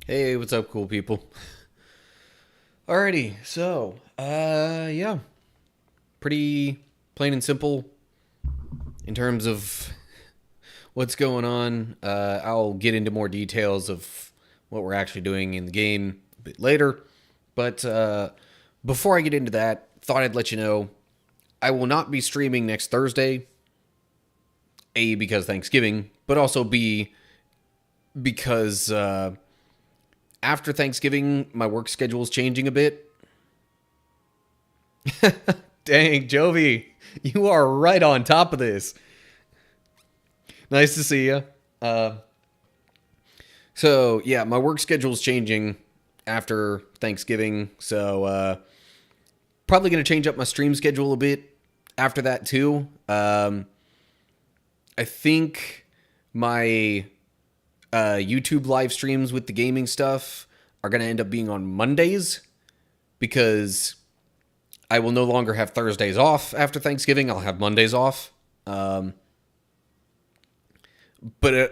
Hey, what's up, cool people? Alrighty, yeah, pretty plain and simple in terms of what's going on. I'll get into more details of what we're actually doing in the game a bit later, but before I get into that, thought I'd let you know I will not be streaming next Thursday. A, because Thanksgiving, but also B, because after Thanksgiving, my work schedule is changing a bit. Dang, Jovi, you are right on top of this. Nice to see you. Uh, yeah, my work schedule is changing after Thanksgiving, so probably going to change up my stream schedule a bit after that too. I think my YouTube live streams with the gaming stuff are going to end up being on Mondays because I will no longer have Thursdays off after Thanksgiving. I'll have Mondays off. But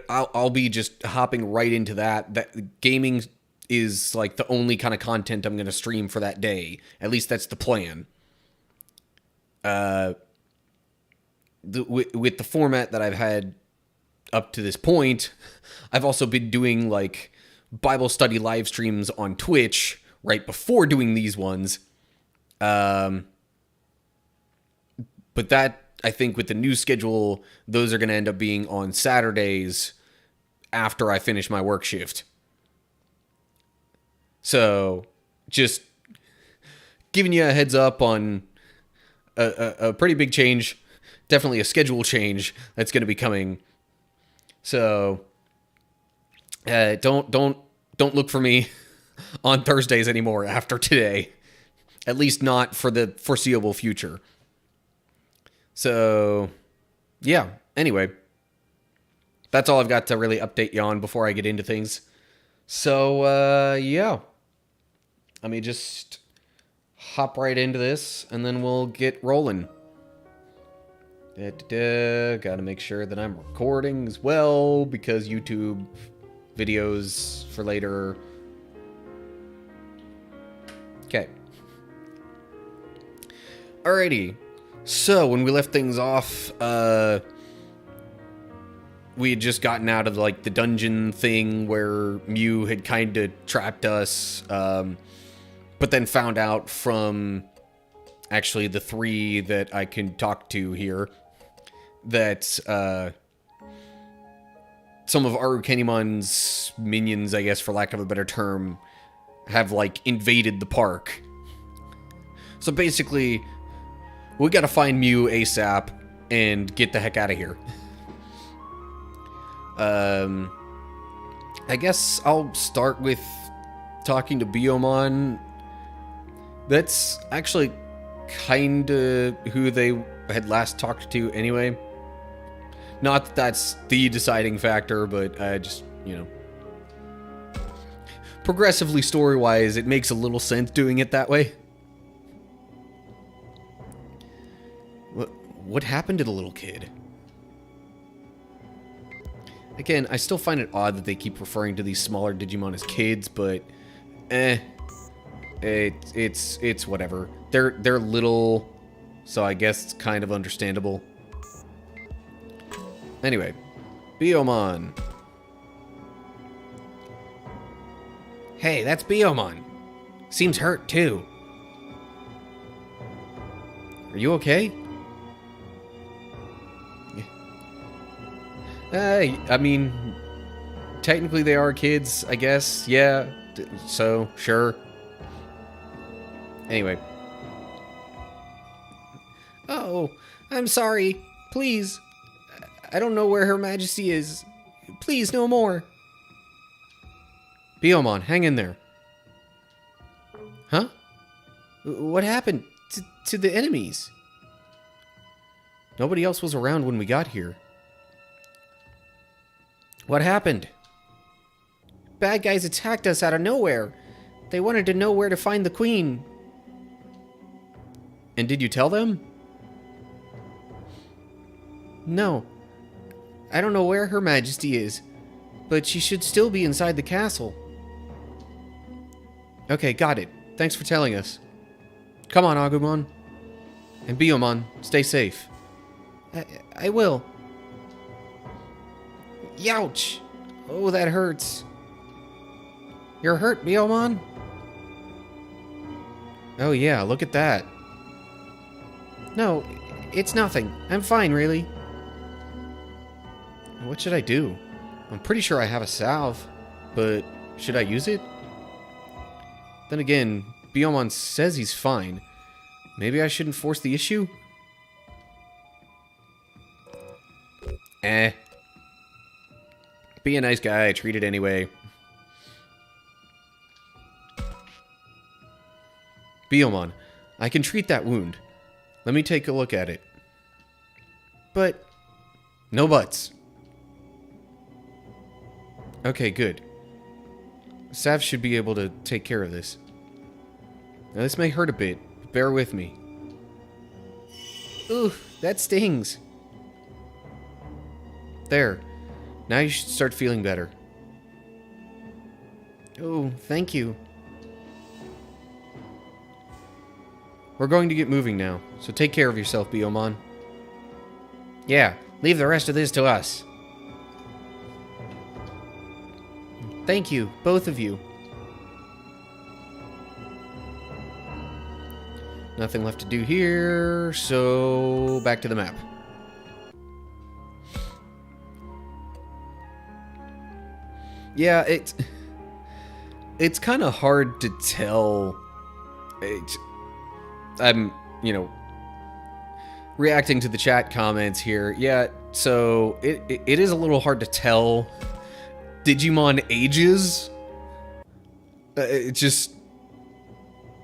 I'll be just hopping right into that. That gaming is like the only kind of content I'm going to stream for that day. At least that's the plan. With the format that I've had up to this point, I've also been doing like Bible study live streams on Twitch right before doing these ones. But that, I think, with the new schedule, those are going to end up being on Saturdays after I finish my work shift. So, just giving you a heads up on a pretty big change, definitely a schedule change that's going to be coming. So, don't look for me on Thursdays anymore after today. At least not for the foreseeable future. So, yeah. Anyway, that's all I've got to really update you on before I get into things. So, yeah. Let me just hop right into this, and then we'll get rolling. Gotta make sure that I'm recording as well, because YouTube videos for later. Okay. Alrighty. So, when we left things off, we had just gotten out of, like, the dungeon thing where Mew had kind of trapped us, but then found out from, actually, the three that I can talk to here, that, some of Arukenimon's minions, I guess, for lack of a better term, have, like, invaded the park. So, basically, we gotta find Mew ASAP and get the heck out of here. I guess I'll start with talking to Biomon. That's actually kinda who they had last talked to anyway. Not that that's the deciding factor, but just, you know. Progressively story-wise, it makes a little sense doing it that way. What happened to the little kid? Again, I still find it odd that they keep referring to these smaller Digimon as kids, but it's whatever. They're little, so I guess it's kind of understandable. Anyway, Biomon. Hey, that's Biomon. Seems hurt too. Are you okay? I mean, technically they are kids, I guess. Yeah, so, sure. Anyway. Oh, I'm sorry. Please. I don't know where Her Majesty is. Please, no more. Biomon, hang in there. Huh? What happened to the enemies? Nobody else was around when we got here. What happened? Bad guys attacked us out of nowhere. They wanted to know where to find the queen. And did you tell them? No. I don't know where Her Majesty is, but she should still be inside the castle. Okay, got it. Thanks for telling us. Come on, Agumon. And Biyomon, stay safe. I will. Youch! Oh, that hurts. You're hurt, Biyomon? Oh yeah, look at that. No, it's nothing. I'm fine, really. What should I do? I'm pretty sure I have a salve, but should I use it? Then again, Biyomon says he's fine. Maybe I shouldn't force the issue? Be a nice guy, treat it anyway. Biyomon, I can treat that wound. Let me take a look at it. But... no buts. Okay, good. Sav should be able to take care of this. Now this may hurt a bit, but bear with me. Ooh, that stings. There. Now you should start feeling better. Oh, thank you. We're going to get moving now, so take care of yourself, Biyomon. Yeah, leave the rest of this to us. Thank you, both of you. Nothing left to do here, so back to the map. Yeah, it's kind of hard to tell. I'm, reacting to the chat comments here. Yeah, so it is a little hard to tell Digimon ages. It's just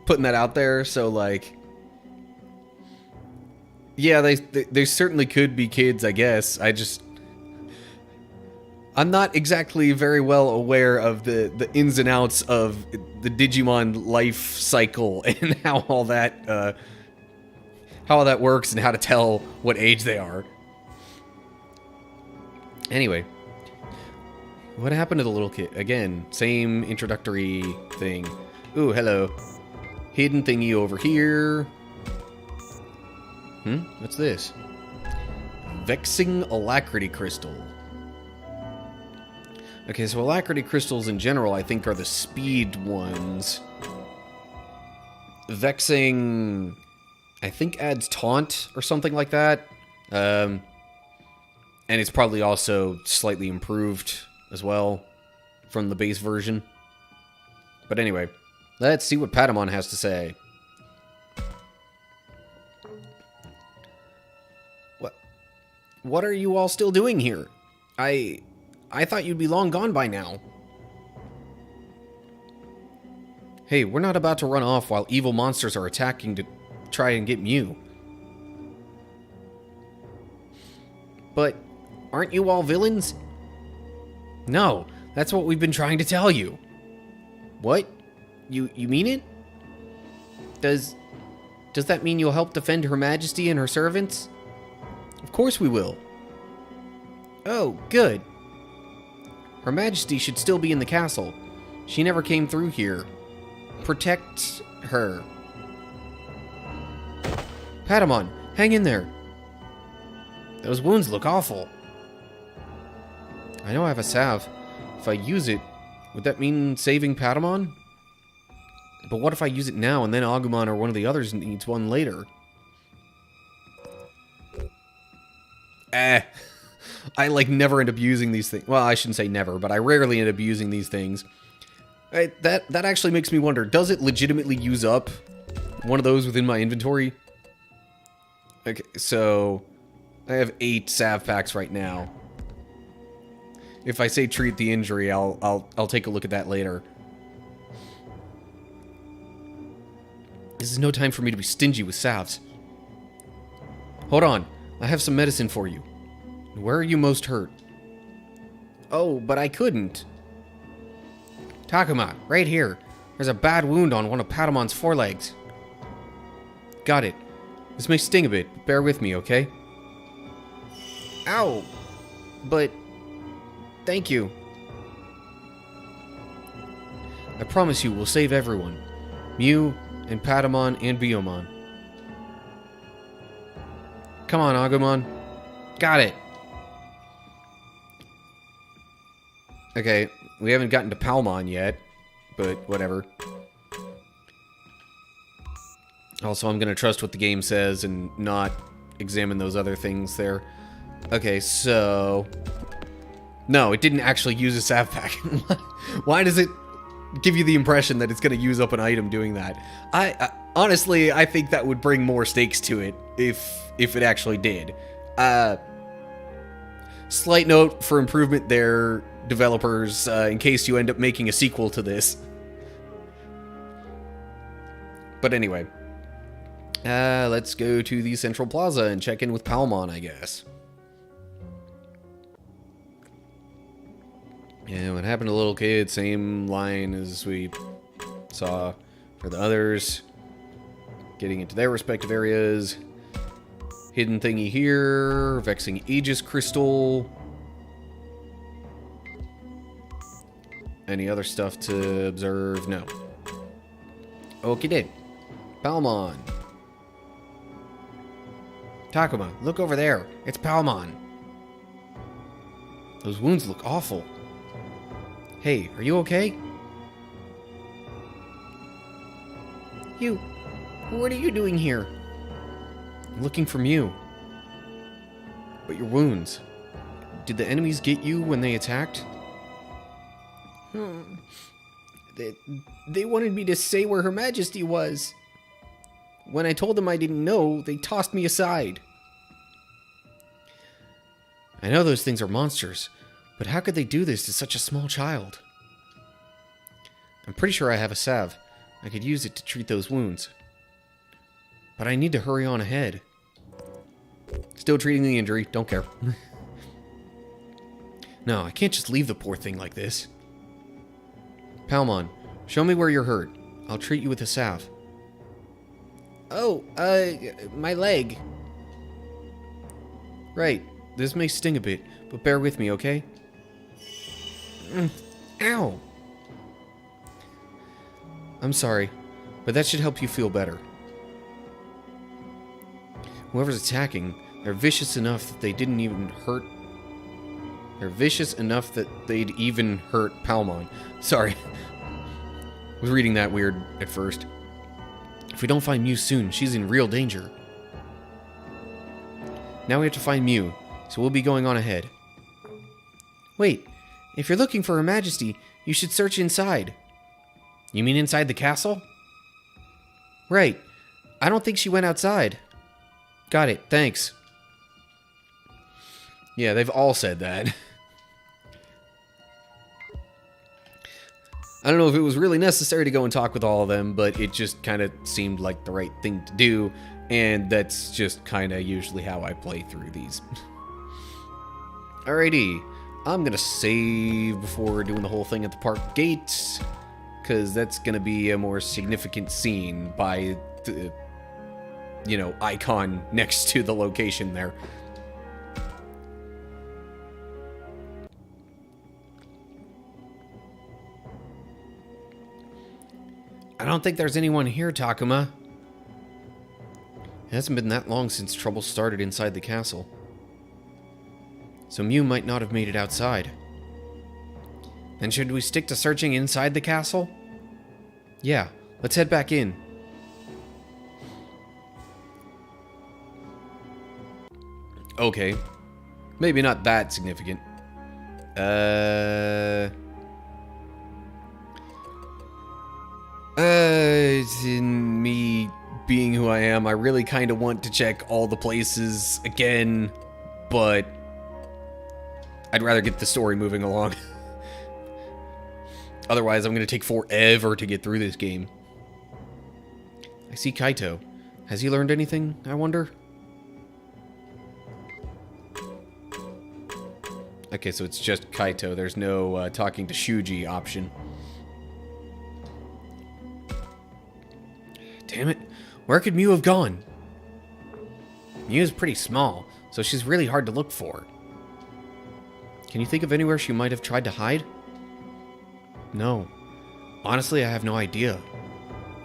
putting that out there. So, like, yeah, they certainly could be kids, I guess. I'm not exactly very well aware of the ins and outs of the Digimon life cycle and how all that works and how to tell what age they are. Anyway, what happened to the little kid? Again, same introductory thing. Ooh, hello. Hidden thingy over here. What's this? Vexing Alacrity Crystal. Okay, so Alacrity Crystals in general, I think, are the speed ones. Vexing, I think, adds Taunt or something like that. And it's probably also slightly improved as well from the base version. But anyway, let's see what Patamon has to say. What are you all still doing here? I thought you'd be long gone by now. Hey, we're not about to run off while evil monsters are attacking to try and get Mew. But aren't you all villains? No, that's what we've been trying to tell you. What? You mean it? Does that mean you'll help defend Her Majesty and her servants? Of course we will. Oh, good. Her Majesty should still be in the castle. She never came through here. Protect her. Patamon, hang in there. Those wounds look awful. I know I have a salve. If I use it, would that mean saving Patamon? But what if I use it now and then Agumon or one of the others needs one later? I never end up using these things. Well, I shouldn't say never, but I rarely end up using these things. That actually makes me wonder, does it legitimately use up one of those within my inventory? Okay, so I have 8 salve packs right now. If I say treat the injury, I'll take a look at that later. This is no time for me to be stingy with salves. Hold on, I have some medicine for you. Where are you most hurt? Oh, but I couldn't. Takuma, right here. There's a bad wound on one of Patamon's forelegs. Got it. This may sting a bit, but bear with me, okay? Ow! But... thank you. I promise you we'll save everyone. Mew, and Patamon, and Biomon. Come on, Agumon. Got it. Okay, we haven't gotten to Palmon yet, but whatever. Also, I'm going to trust what the game says and not examine those other things there. Okay, so... No, it didn't actually use a Sav Pack. Why does it give you the impression that it's going to use up an item doing that? Honestly, I think that would bring more stakes to it if it actually did. Slight note for improvement there, developers, in case you end up making a sequel to this. But anyway. Let's go to the Central Plaza and check in with Palmon, I guess. Yeah, what happened to little kid, same line as we saw for the others. Getting into their respective areas. Hidden thingy here, Vexing Aegis Crystal. Any other stuff to observe? No. Okie doke. Palmon. Takuma, look over there. It's Palmon. Those wounds look awful. Hey, are you okay? What are you doing here? I'm looking for Mew. But your wounds. Did the enemies get you when they attacked? They wanted me to say where Her Majesty was. When I told them I didn't know, they tossed me aside. I know those things are monsters, but how could they do this to such a small child? I'm pretty sure I have a salve. I could use it to treat those wounds. But I need to hurry on ahead. Still treating the injury, don't care. No, I can't just leave the poor thing like this. Palmon, show me where you're hurt. I'll treat you with a salve. Oh, my leg. Right, this may sting a bit, but bear with me, okay? Ow! I'm sorry, but that should help you feel better. Whoever's attacking, they're vicious enough that they didn't even hurt... They're vicious enough that they'd even hurt Palmon. Sorry. I was reading that weird at first. If we don't find Mew soon, she's in real danger. Now we have to find Mew, so we'll be going on ahead. Wait, if you're looking for Her Majesty, you should search inside. You mean inside the castle? Right. I don't think she went outside. Got it, thanks. Yeah, they've all said that. I don't know if it was really necessary to go and talk with all of them, but it just kind of seemed like the right thing to do, and that's just kind of usually how I play through these. Alrighty, I'm going to save before doing the whole thing at the park gate, because that's going to be a more significant scene by the, icon next to the location there. I don't think there's anyone here, Takuma. It hasn't been that long since trouble started inside the castle. So Mew might not have made it outside. Then should we stick to searching inside the castle? Yeah, let's head back in. Okay. Maybe not that significant. In me being who I am, I really kind of want to check all the places again, but I'd rather get the story moving along. Otherwise, I'm going to take forever to get through this game. I see Kaito. Has he learned anything, I wonder? Okay, so it's just Kaito. There's no talking to Shuji option. Damn it. Where could Mew have gone? Mew is pretty small, so she's really hard to look for. Can you think of anywhere she might have tried to hide? No. Honestly, I have no idea.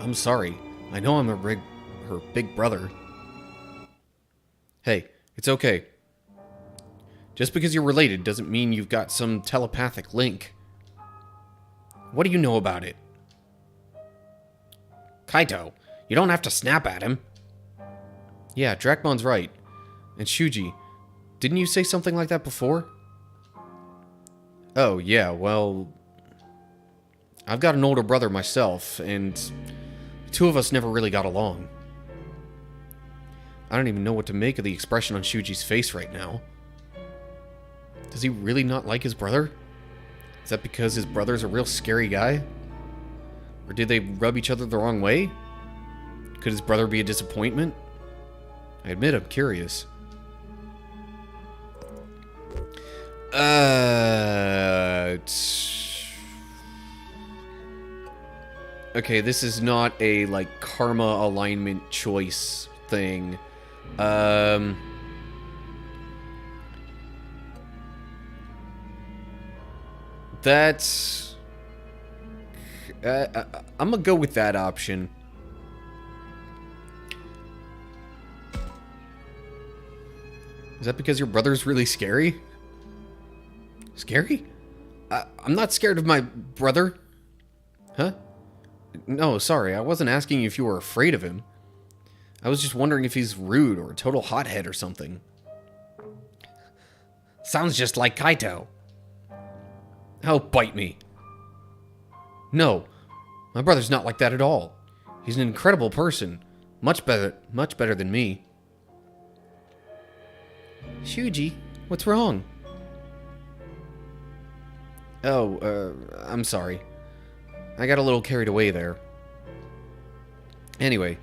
I'm sorry. I know I'm her big brother. Hey, it's okay. Just because you're related doesn't mean you've got some telepathic link. What do you know about it? Kaito, you don't have to snap at him. Yeah, Drachmon's right. And Shuji, didn't you say something like that before? Oh, yeah, well... I've got an older brother myself, and the two of us never really got along. I don't even know what to make of the expression on Shuji's face right now. Does he really not like his brother? Is that because his brother's a real scary guy? Or did they rub each other the wrong way? Could his brother be a disappointment? I admit I'm curious. Okay, this is not a, like, karma alignment choice thing. That's... I'm gonna go with that option. Is that because your brother's really scary? Scary? I'm not scared of my brother. Huh? No, sorry, I wasn't asking you if you were afraid of him. I was just wondering if he's rude or a total hothead or something. Sounds just like Kaito. Oh, bite me. No, my brother's not like that at all. He's an incredible person. Much better than me. Shuji, what's wrong? Oh, I'm sorry. I got a little carried away there. Anyway,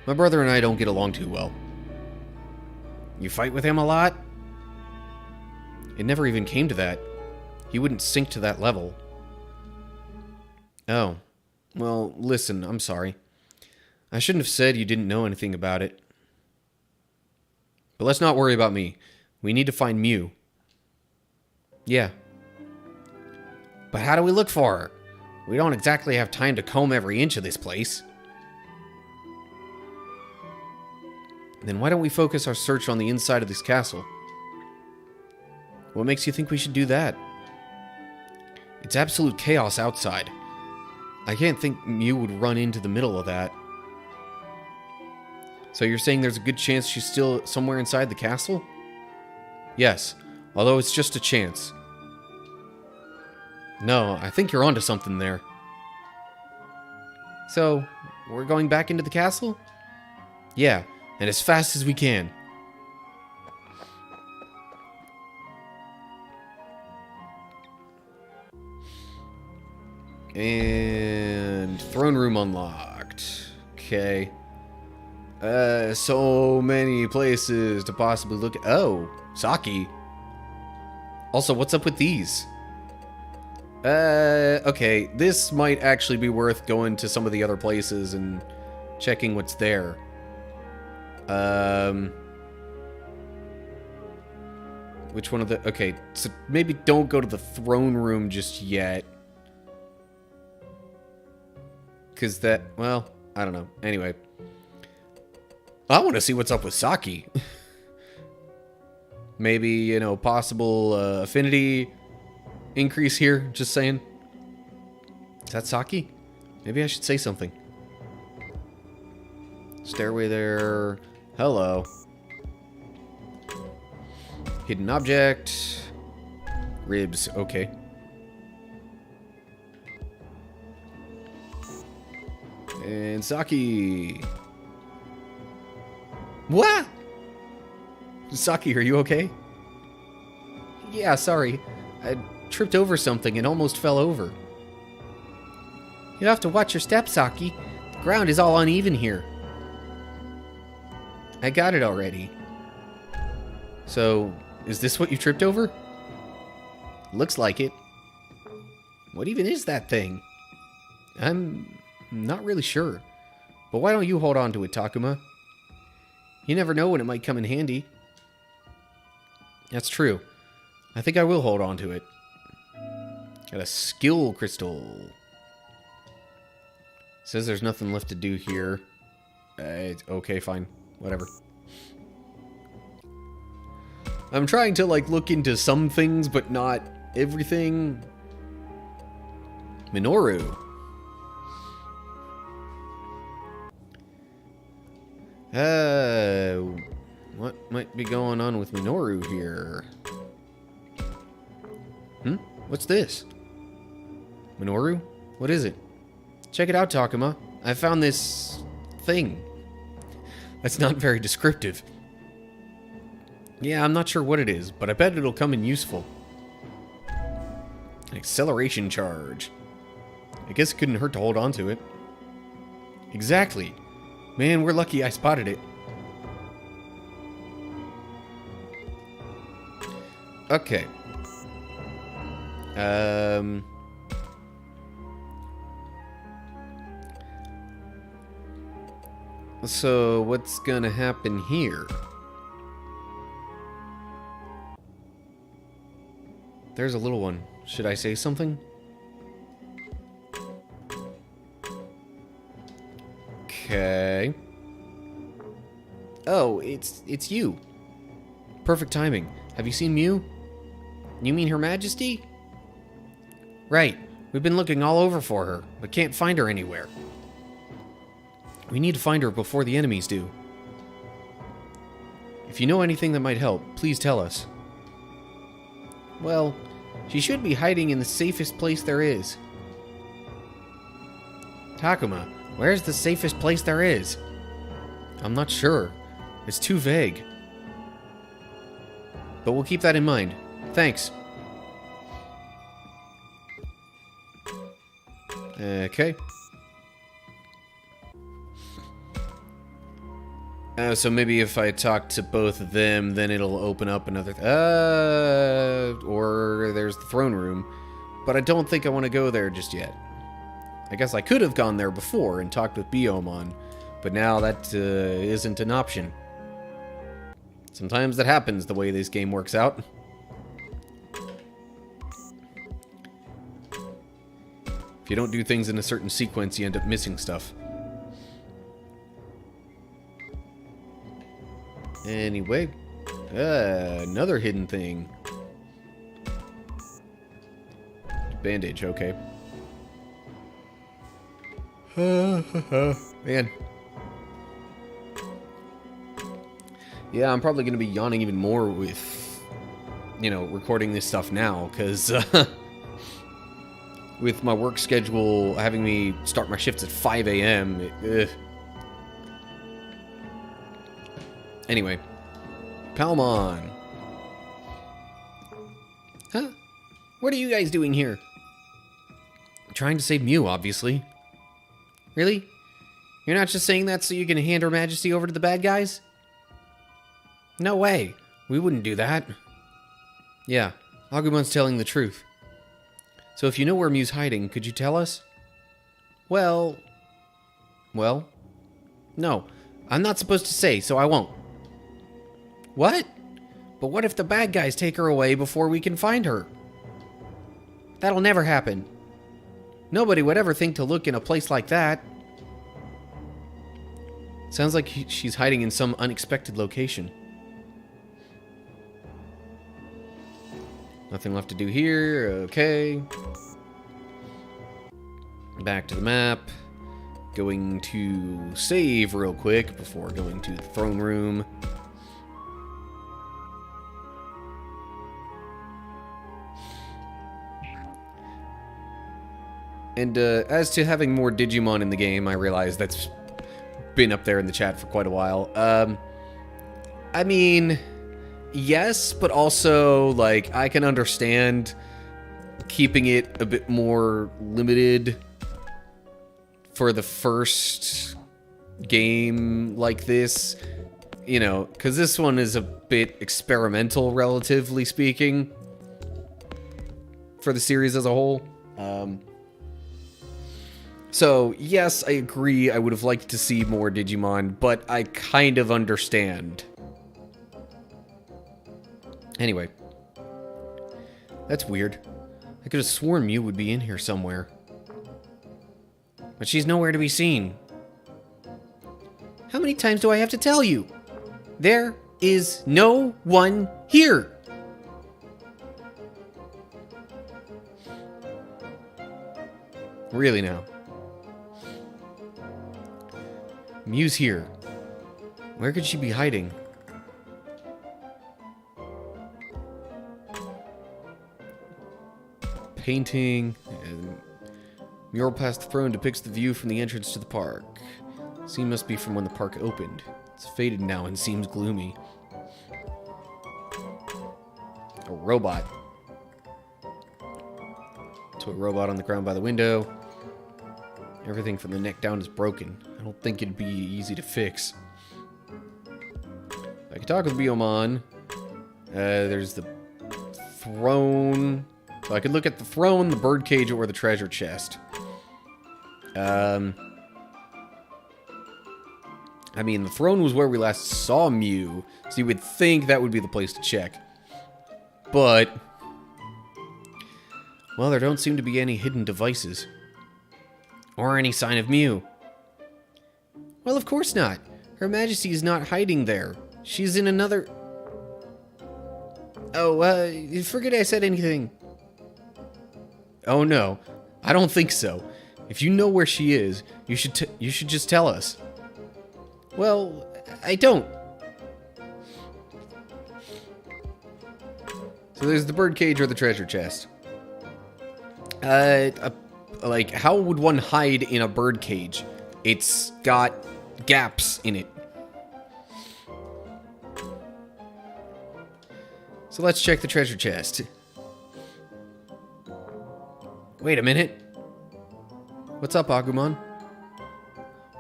my brother and I don't get along too well. You fight with him a lot? It never even came to that. He wouldn't sink to that level. Oh. Well, listen, I'm sorry. I shouldn't have said you didn't know anything about it. But let's not worry about me. We need to find Mew. Yeah. But how do we look for her? We don't exactly have time to comb every inch of this place. Then why don't we focus our search on the inside of this castle? What makes you think we should do that? It's absolute chaos outside. I can't think Mew would run into the middle of that. So you're saying there's a good chance she's still somewhere inside the castle? Yes, although it's just a chance. No, I think you're onto something there. So, we're going back into the castle? Yeah, and as fast as we can. And throne room unlocked. Okay. So many places to possibly look at. Oh, Saki. Also, what's up with these? Okay, this might actually be worth going to some of the other places and checking what's there. Which one of the... Okay, so maybe don't go to the throne room just yet. Because that... Well, I don't know. Anyway. I want to see what's up with Saki. Maybe, you know, possible affinity increase here. Just saying. Is that Saki? Maybe I should say something. Stairway there. Hello. Hidden object. Ribs. Okay. And Saki. What? Saki, are you okay? Yeah, sorry. I tripped over something and almost fell over. You have to watch your step, Saki. The ground is all uneven here. I got it already. So, is this what you tripped over? Looks like it. What even is that thing? I'm not really sure. But why don't you hold on to it, Takuma? You never know when it might come in handy. That's true. I think I will hold on to it. Got a skill crystal. Says there's nothing left to do here. Okay, fine. Whatever. I'm trying to, like, look into some things, but not everything. Minoru. What might be going on with Minoru here? What's this? Minoru? What is it? Check it out, Takuma. I found this thing. That's not very descriptive. Yeah, I'm not sure what it is, but I bet it'll come in useful. An acceleration charge. I guess it couldn't hurt to hold on to it. Exactly. Man, we're lucky I spotted it. Okay. So, what's gonna happen here? There's a little one. Should I say something? Okay. Oh, it's you. Perfect timing. Have you seen Mew? You mean Her Majesty? Right. We've been looking all over for her, but can't find her anywhere. We need to find her before the enemies do. If you know anything that might help, please tell us. Well, she should be hiding in the safest place there is. Takuma, where's the safest place there is? I'm not sure. It's too vague. But we'll keep that in mind. Thanks. Okay. So maybe if I talk to both of them, then it'll open up another... or there's the throne room. But I don't think I want to go there just yet. I guess I could have gone there before and talked with Biyomon, but now that isn't an option. Sometimes that happens the way this game works out. If you don't do things in a certain sequence, you end up missing stuff. Anyway, another hidden thing. Bandage, okay. Man. Yeah, I'm probably going to be yawning even more with, you know, recording this stuff now, because with my work schedule having me start my shifts at 5 a.m., Anyway, Palmon. Huh? What are you guys doing here? Trying to save Mew, obviously. Really? You're not just saying that so you can hand Her Majesty over to the bad guys? No way. We wouldn't do that. Yeah, Agumon's telling the truth. So if you know where Mew's hiding, could you tell us? Well, no. I'm not supposed to say, so I won't. What? But what if the bad guys take her away before we can find her? That'll never happen. Nobody would ever think to look in a place like that. Sounds like she's hiding in some unexpected location. Nothing left to do here. Okay. Back to the map. Going to save real quick before going to the throne room. And as to having more Digimon in the game, I realize that's been up there in the chat for quite a while. I mean, yes, but also, like, I can understand keeping it a bit more limited for the first game like this. You know, because this one is a bit experimental, relatively speaking, for the series as a whole. So, yes, I agree, I would have liked to see more Digimon, but I kind of understand. Anyway. That's weird. I could have sworn Mew would be in here somewhere. but she's nowhere to be seen. How many times do I have to tell you? There is no one here. Really now. Mew's here. Where could she be hiding? Painting. Mural past the throne depicts the view from the entrance to the park. Scene must be from when the park opened. It's faded now and seems gloomy. A robot. To a robot on the ground by the window. Everything from the neck down is broken. I don't think it'd be easy to fix. I could talk with Biomon. There's the throne. So I could look at the throne, the birdcage, or the treasure chest. I mean, the throne was where we last saw Mew, so you would think that would be the place to check. But, well, there don't seem to be any hidden devices. Or any sign of Mew. Well, of course not. Her Majesty is not hiding there. She's in another... Oh, forget I said anything. Oh no, I don't think so. If you know where she is, you should just tell us. Well, I don't. So there's the birdcage or the treasure chest. Like, how would one hide in a birdcage? It's got gaps in it. So let's check the treasure chest. Wait a minute. What's up, Agumon?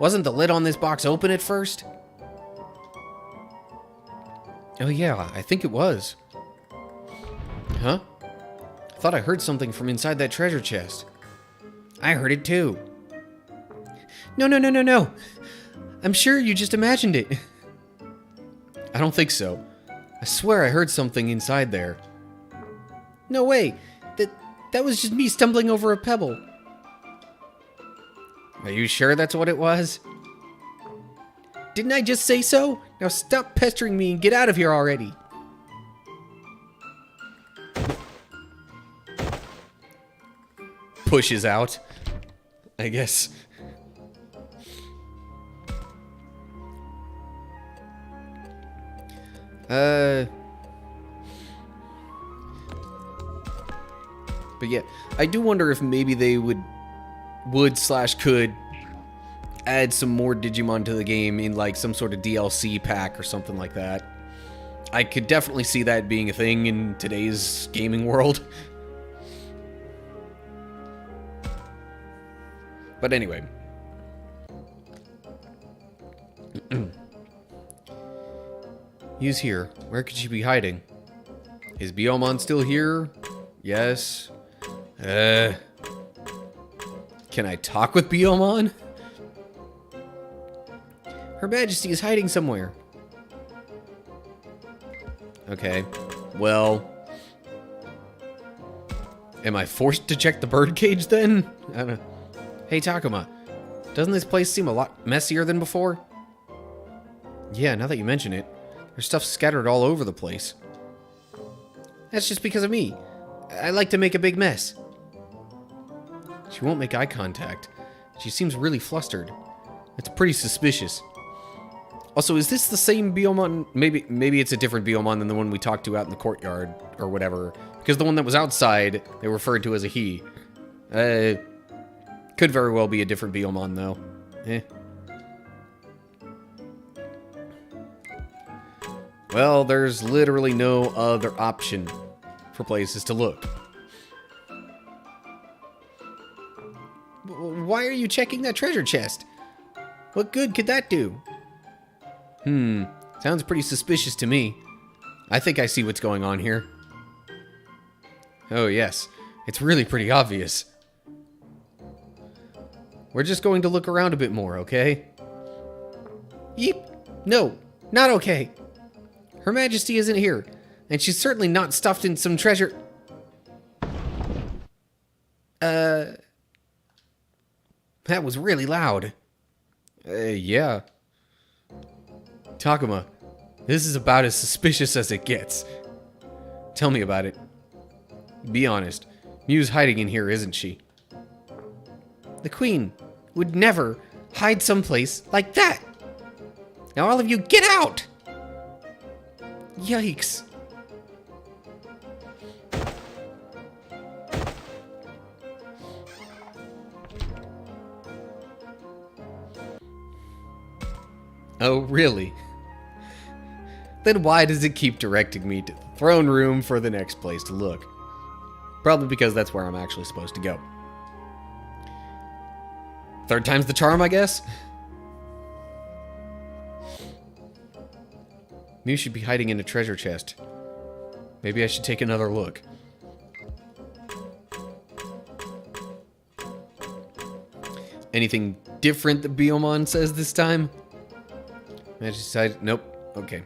Wasn't the lid on this box open at first? Oh yeah, I think it was. Huh? I thought I heard something from inside that treasure chest. I heard it too. No. I'm sure you just imagined it. I don't think so. I swear I heard something inside there. No way. That was just me stumbling over a pebble. Are you sure that's what it was? Didn't I just say so? Now stop pestering me and get out of here already. Pushes out, I guess. But yeah, I do wonder if maybe they would / could add some more Digimon to the game in like some sort of DLC pack or something like that. I could definitely see that being a thing in today's gaming world. But anyway. Mew's here. Where could she be hiding? Is Biomon still here? Yes. Can I talk with Biomon? Her Majesty is hiding somewhere. Okay. Well. Am I forced to check the birdcage then? I don't know. Hey, Takuma. Doesn't this place seem a lot messier than before? Yeah, now that you mention it. There's stuff scattered all over the place. That's just because of me. I like to make a big mess. She won't make eye contact. She seems really flustered. It's pretty suspicious. Also, is this the same Biomon? Maybe it's a different Biomon than the one we talked to out in the courtyard or whatever. Because the one that was outside, they referred to as a he. Could very well be a different Biomon, though. Well, there's literally no other option for places to look. Why are you checking that treasure chest? What good could that do? Sounds pretty suspicious to me. I think I see what's going on here. Oh yes, it's really pretty obvious. We're just going to look around a bit more, okay? Yeep. No, not okay. Her Majesty isn't here, and she's certainly not stuffed in some treasure... That was really loud. Yeah. Takuma, this is about as suspicious as it gets. Tell me about it. Be honest. Miu's hiding in here, isn't she? The Queen would never hide someplace like that. Now all of you, get out! Yikes. Oh, really? Then why does it keep directing me to the throne room for the next place to look? Probably because that's where I'm actually supposed to go. Third time's the charm, I guess? Miu should be hiding in a treasure chest. Maybe I should take another look. Anything different that Biyomon says this time? I decided, nope, okay.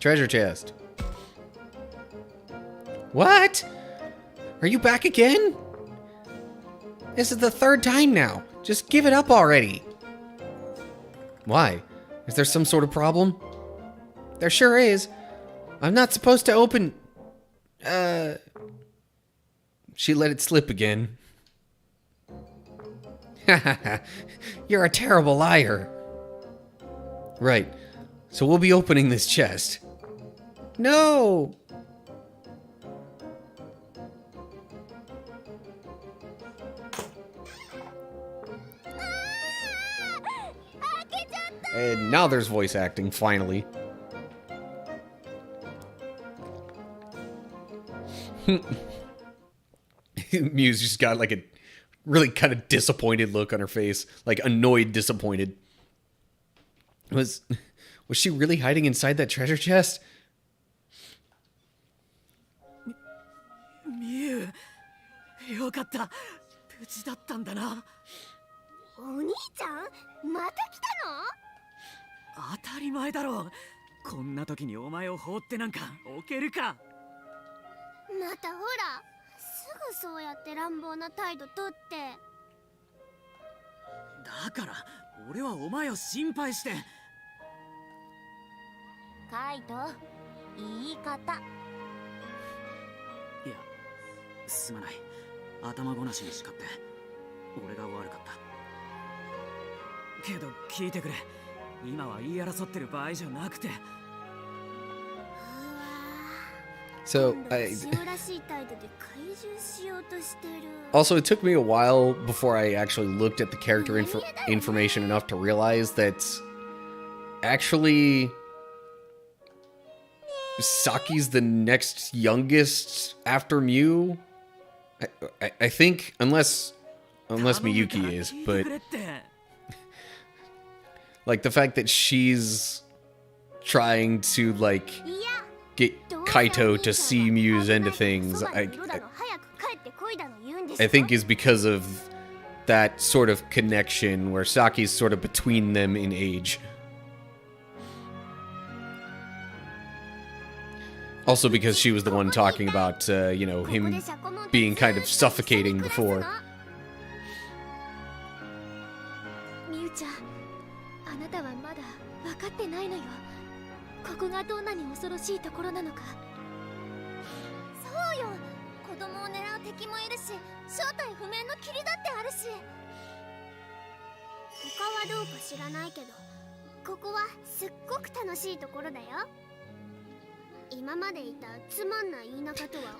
Treasure chest. What? Are you back again? This is the third time now. Just give it up already. Why? Is there some sort of problem? There sure is. I'm not supposed to open... She let it slip again. You're a terrible liar. Right. So we'll be opening this chest. No! And now there's voice acting, finally. Miu's just got like a really kind of disappointed look on her face. Like annoyed, disappointed. Was she really hiding inside that treasure chest? Miu, よかった。無事だったんだな。お兄ちゃん、また来たの？当たり前だろう。こんな時にお前を放ってなんか置けるか。またほら、すぐそうやって乱暴な態度とって。だから俺はお前を心配して。カイト、言い方。いや、すまない。頭ごなしにしかって。俺が悪かった。けど聞いてくれ。今は言い争ってる場合じゃなくて。So, also, it took me a while before I actually looked at the character information enough to realize that actually Saki's the next youngest after Miu. I think, unless Miyuki is, but like the fact that she's trying to like get Kaito to see Miu's end of things, I think is because of that sort of connection where Saki's sort of between them in age. Also because she was the one talking about, you know, him being kind of suffocating before.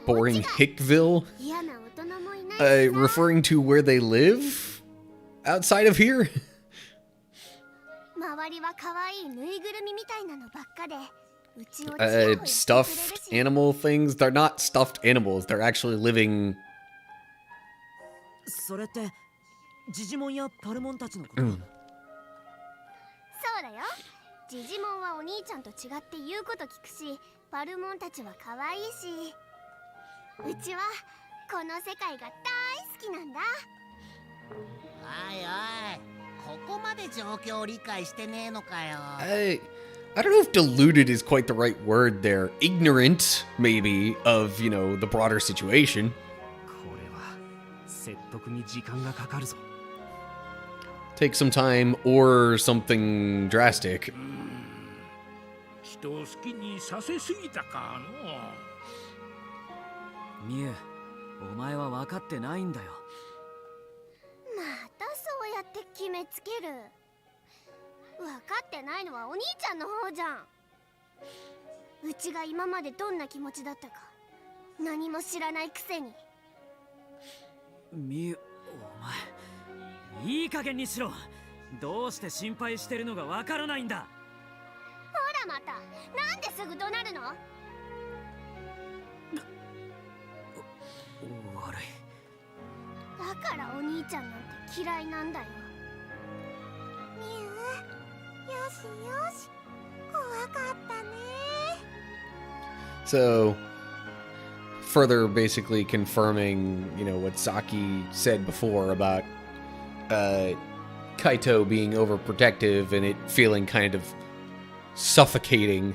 Boring Hickville? Referring to where they live? Outside of here? Stuffed animal things? They're not stuffed animals, they're actually living... それってジジモンやパルモンたちのこと。そうだよ。ジジモンはお兄ちゃんと違って言うこと聞くし、パルモンたちは可愛いし、うちはこの世界が大好きなんだ。おいおい、ここまで状況を理解してねえのかよ。I don't know if deluded is quite the right word there. Ignorant, maybe, of, you know, the broader situation. これは説得に時間がかかるぞ。 Take some time or something drastic. 人を好きにさせすぎたかの。ミュウ、お前は分かってないんだよ。またそうやって決めつける。分かってないのはお兄ちゃんの方じゃん。うちが今までどんな気持ちだったか何も知らないくせに。ミュウ、お前いい加減にしろ。どうして心配してるのが分からないんだ。ほらまた、なんですぐ怒鳴るの？悪い。だからお兄ちゃんなんて嫌いなんだよ。ミュウ、よしよし、怖かったね。 So, further basically confirming, you know, what Saki said before about Kaito being overprotective and it feeling kind of suffocating,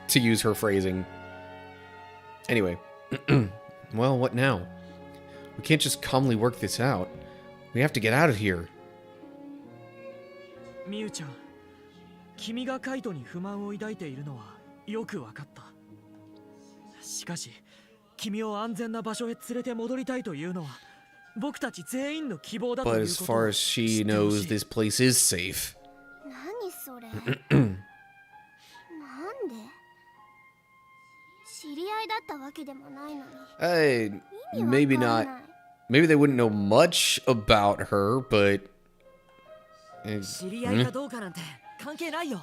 to use her phrasing. Anyway, well, what now? We can't just calmly work this out. We have to get out of here. ミュウちゃん、君がカイトに不満を抱いているのはよく分かった。しかし、君を安全な場所へ連れて戻りたいというのは僕たち全員の希望だという But こと as を far as 知 she ってほ knows, しい。 this place is safe. 何それ？なんで？知り合いだったわけでもないのに。 Maybe not. Maybe they wouldn't know much about her, but 知り合いかどうかなんて関係ないよ。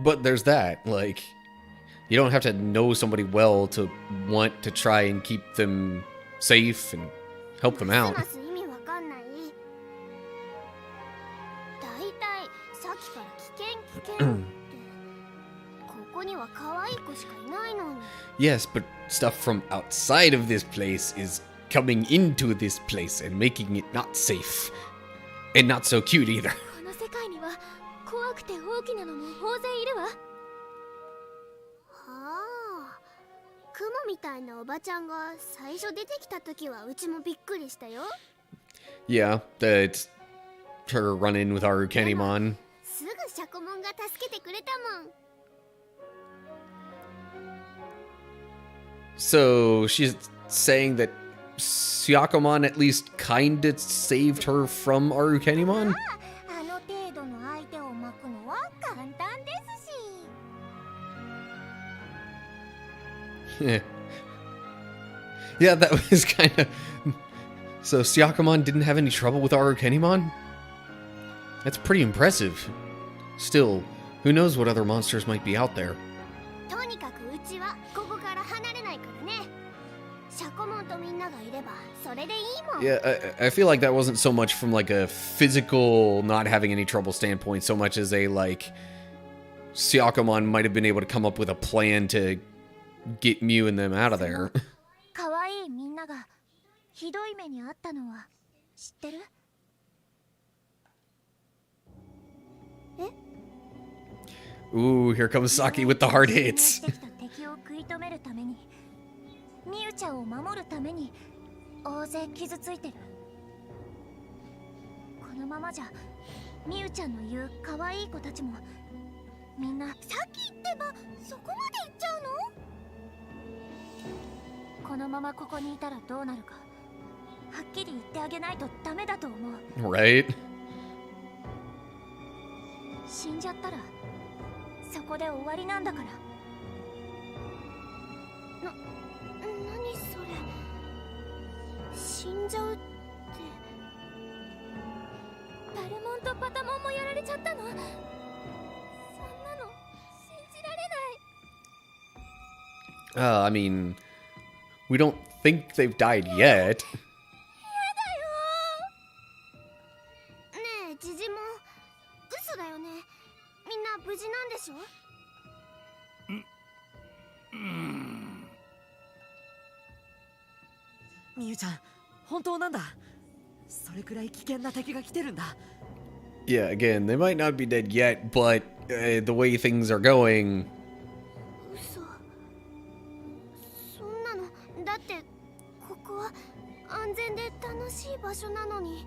but there's that. Like, you don't have to know somebody well to want to try and keep them safe and help them ま out. すます意味わかんない。だいたいさっきから危険ってここには可愛い子しかいないのに。 Yes, but stuff from outside of this place is coming into this place and making it not safe. And not so cute either. この世界には怖くて大きなのも大勢いるわ。はあ、クモみたいなおばちゃんが最初出てきた時はうちもびっくりしたよ。 Yeah, that's her run-in with Arukenimon. すぐシャコモンが助けてくれたもん。 So she's saying that Syakomon at least kinda saved her from Arukenimon? あの程度の相手を巻くのは簡単ですし。 Yeah, that was kind of... So Syakomon didn't have any trouble with Arukenimon? That's pretty impressive. Still, who knows what other monsters might be out there. とにかくうちはここから離れないからね。シャコモンとみんながいればそれでいいもん。 Yeah, I feel like that wasn't so much from like a physical not having any trouble standpoint, so much as a like Syakomon might have been able to come up with a plan to get Mew and them out of there. 可愛いみんながひどい目にあったのは知ってる？ Ooh, here comes Saki with the hard hits. 敵を食い止めるために、ミユちゃんを守るために大勢傷ついてる。このままじゃミユちゃんの言う可愛い子たちもみんなさっき言ってばそこまで言っちゃうの？このままここにいたらどうなるかはっきり言ってあげないとダメだと思う。 Right? 死んじゃったらそこで終わりなんだから。何それ、死んじゃうって。パルモンとパタモンもやられちゃったの？そんなの信じられない。 I mean, we don't think they've died yet. やだよ。ねえジジモン、嘘だよね。みんな無事なんでしょ？ミユちゃん、本当なんだ。それくらい危険な敵が来てるんだ。 Yeah, again, they might not be dead yet, but the way things are going... 嘘。そんなの、だってここは安全で楽しい場所なのに。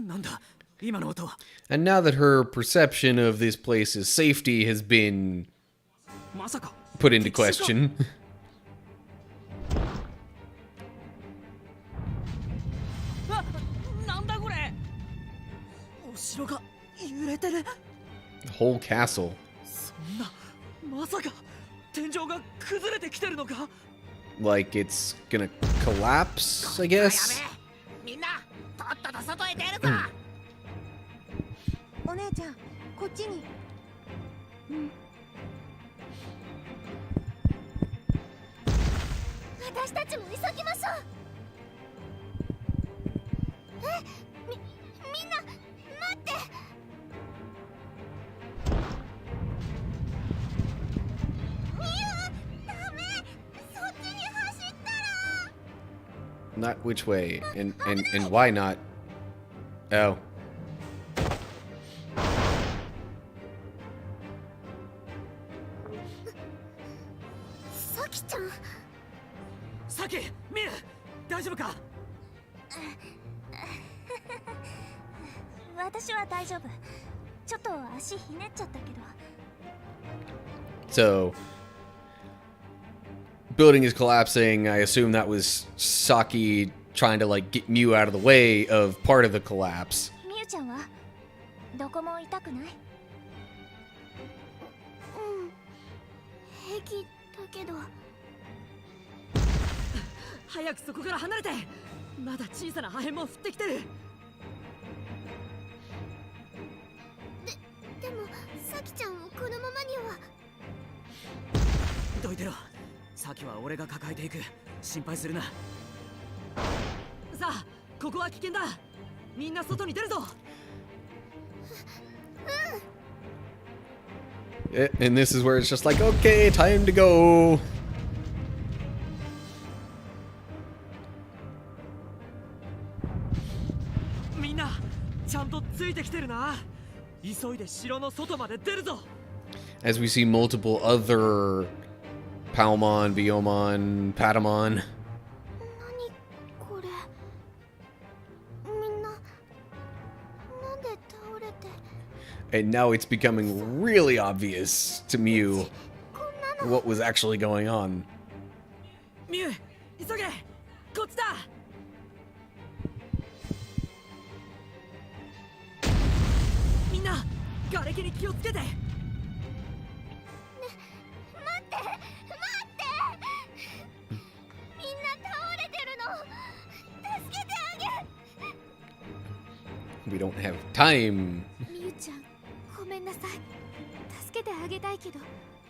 なんだ今の音は。 And now that her perception of this place's safety has been まさか put into question, あ、なんだこれ。お城が揺れてる。 the whole castle. そんな、まさか天井が崩れてきてるのか。 Like it's gonna collapse, I や guess. べえ、みんなとっとと外へ出るぞ。お姉ちゃん、こっちに。私たちも急ぎましょう。みんな待って。ダメ、そっちに走ったら。 Not which way, and why not? Oh. さきちゃん。さき、みゆ、大丈夫か。私は大丈夫。ちょっと足ひねっちゃったけど。 So, building is collapsing. I assume that was Saki trying to like get Mew out of the way of part of the collapse. みゆちゃんはどこも痛くない？平気だけど。早くそこから離れて。まだ小さな破片も降ってきてる。でもさきちゃんをこのままには。どいてろ。さきは俺が抱えていく。心配するな。さあ、ここは危険だ。みんな外に出るぞ。 And this is where it's just like, okay, time to go. みんなちゃんとついてきてるな。急いで城の外まで出るぞ。 As we see multiple other Palmon, Biomon, Patamon. 何これ。みんななんで倒れて。 And now it's becoming really obvious to Mew こんなの。 what was actually going on. ミュウ、急げ。こっちだ。みんな瓦礫に気をつけて。待って待って。みんな倒れてるの。助けてあげ。 We don't have time. みゆちゃん、ごめんなさい。助けてあげたいけど、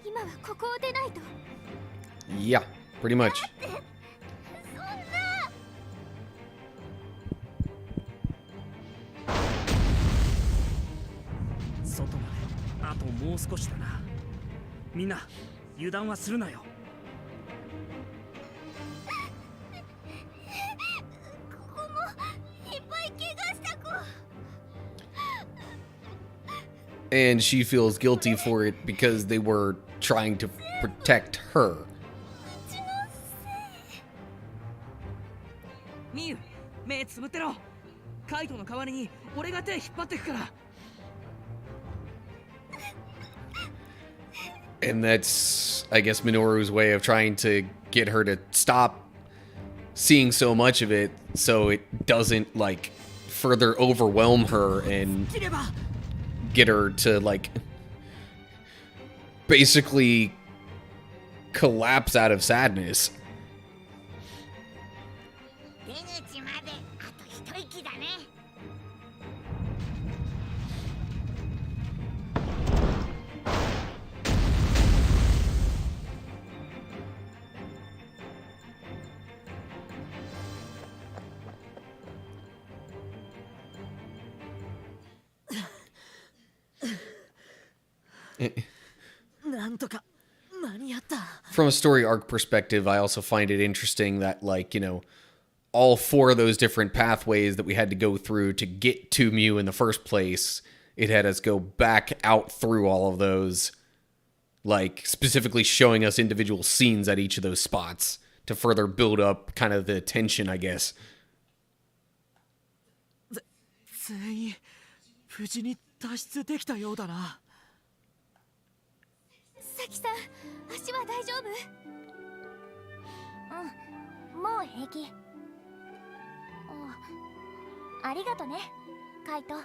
今はここを出ないと。 Yeah, pretty much. そんな。外まであともう少しだな。みんな油断はするなよ。ここもいっぱい怪我した子。 And she feels guilty for it because they were trying to protect her. うちのせい。ミユ、目つぶってろ。カイトの代わりに俺が手引っ張ってくから。 And that's, I guess, Minoru's way of trying to get her to stop seeing so much of it so it doesn't, like, further overwhelm her and 切れば。 get her to, like, basically collapse out of sadness. 出口まであと一息だね。 なんとか間に合った。 From a story arc perspective, I also find it interesting that, like, you know, all four of those different pathways that we had to go through to get to Mew in the first place, it had us go back out through all of those like specifically showing us individual scenes at each of those spots to further build up kind of the tension, I guess. 全員無事に脱出できたようだな。さきさん、足は大丈夫？うん、もう平気。ありがとね、カイト。いや、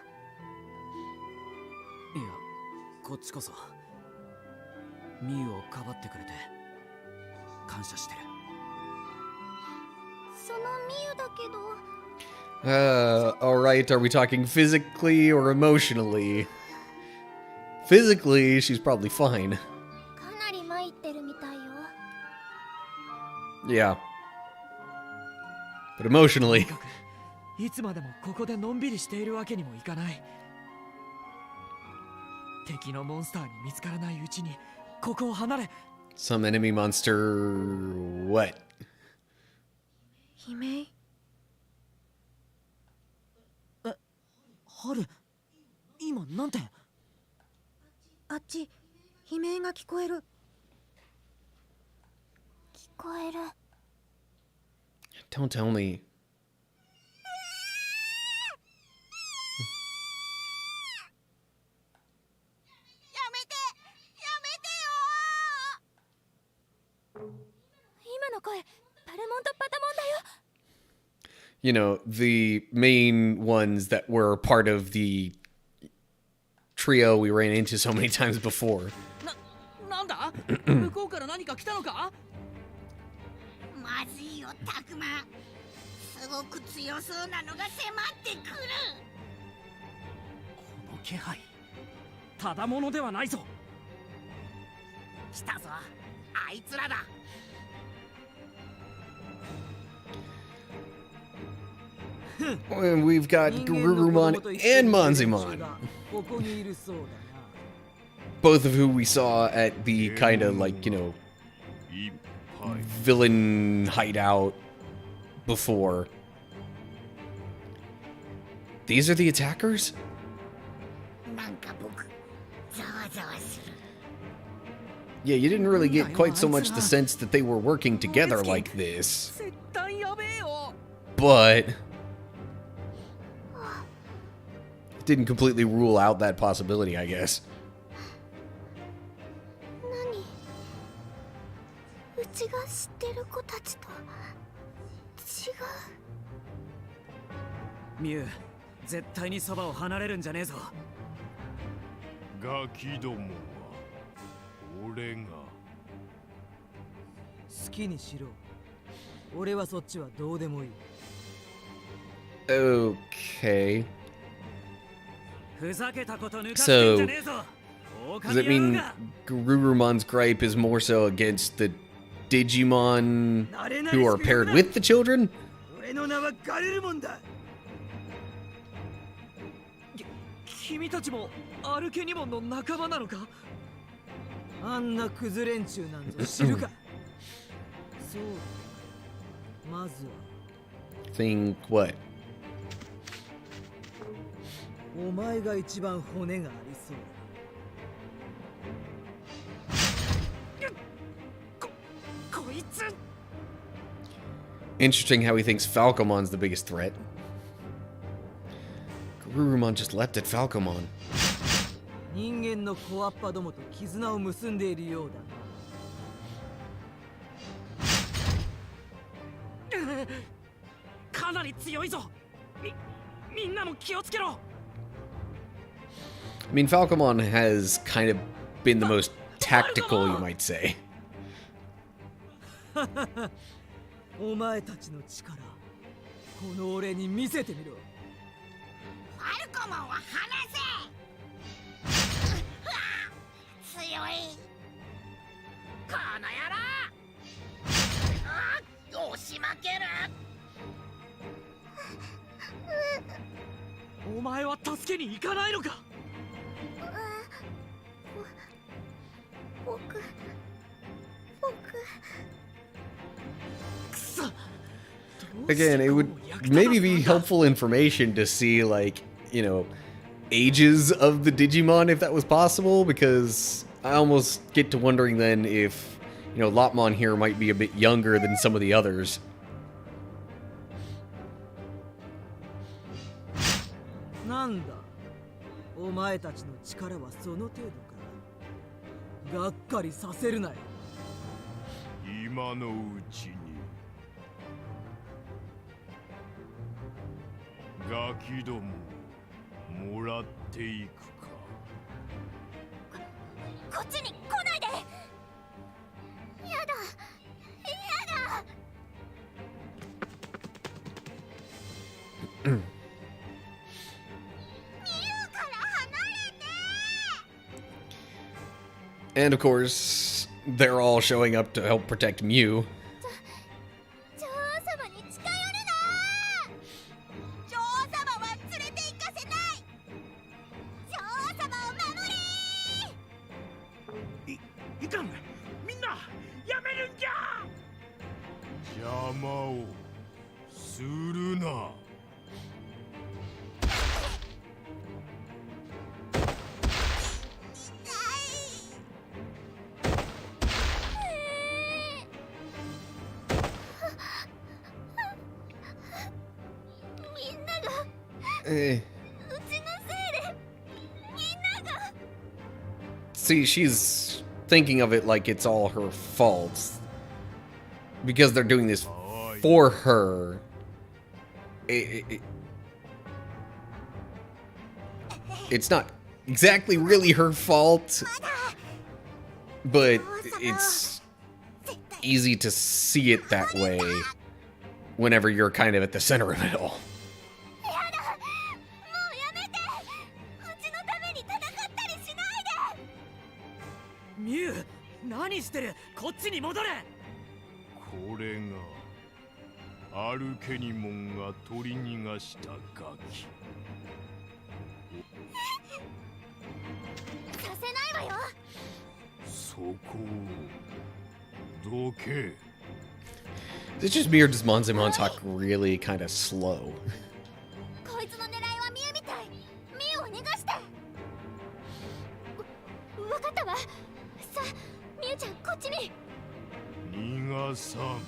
こっちこそミュウをかばってくれて感謝してる。そのミユだけど。Alright, are we talking physically or emotionally? Physically, she's probably fine. かなり参ってるみたいよ。Yeah. But emotionally... いつまでもここでのんびりしているわけにもいかない。敵のモンスターに見つからないうちにここを離れ。 Some enemy monster... what? 悲鳴。ハル、今なんて？あっち、悲鳴が聞こえる。聞こえる。Don't tell me. やめてよ。今の声、パルモンとパタモンだよ。You know, the main ones that were part of the trio we ran into so many times before. なんだ？向こうから何か来たのか？まずいよタクマ、すごく強そうなのが迫ってくる。この気配、ただものではないぞ。来たぞ、あいつらだ。And we've got Garurumon and Monzimon. Both of who we saw at the kind of like, you know, villain hideout before. These are the attackers? なんか僕、ざわざわする。 Yeah, you didn't really get quite so much the sense that they were working together like this. 絶対やべえよ。 But it didn't completely rule out that possibility, I guess. 何？うちが知ってる子たちと違う。ミュウ、絶対にそばを離れるんじゃねえぞ。ガキどもは俺が。好きにしろ。俺はそっちはどうでもいい。 Okay. ふざけたこと抜かしてんじゃねえぞ。 Does it mean Garurumon's gripe is more so against the Digimon who are paired with the children? 俺の名はガルルモンだ。君たちもアルケニモンの仲間なのか？あんなクズ連中なんぞ知るか。そうだ。まずは Think what? お前が一番骨がありそう。こいつ。 Interesting how he thinks Falcomon's the biggest threat. Garurumon just leapt at Falcomon. 人間の小アッパどもと絆を結んでいるようだな。かなり強いぞ。みんなも気をつけろ。 I mean, Falcomon has kind of been the most tactical, you might say. お前たちの力、この俺に見せてみろ。ファルコモンは離せ。強い。この野郎。押し負ける。お前は助けに行かないのか？僕。くそ。 Again, it would maybe be helpful information to see, like, you know, ages of the Digimon if that was possible, because I almost get to wondering then if, you know, Lopmon here might be a bit younger than some of the others. なんだお前たちの力はその程度か。がっかりさせるなよ。今のうちにガキどももらっていくか。こっちに来ないで。やだやだ。ミュウから離れて。 And of course, they're all showing up to help protect Mew. 女王様に近寄るな。女王様は連れて行かせない。女王様を守れ。いかん、みんなやめるんじゃ。邪魔をするな。みんなが Eh. うちのせいでみんなが。 See, she's thinking of it like it's all her fault. Because they're doing this for her. It's not exactly really her fault, but it's easy to see it that way whenever you're kind of at the center of it all. やだ、もうやめて。うちのために戦ったりしないで。ミュウ、何してる。こっちに戻れ。これがアルケニモンが取り逃がしたガキ。させないわよ。そこをどけ。 Is it just me or does Monzemon talk really kind of slow? こいつの狙いはミュウみたい。ミュウを逃がして。わかったわ。さあ、ミュウちゃんこっちに。逃がさん。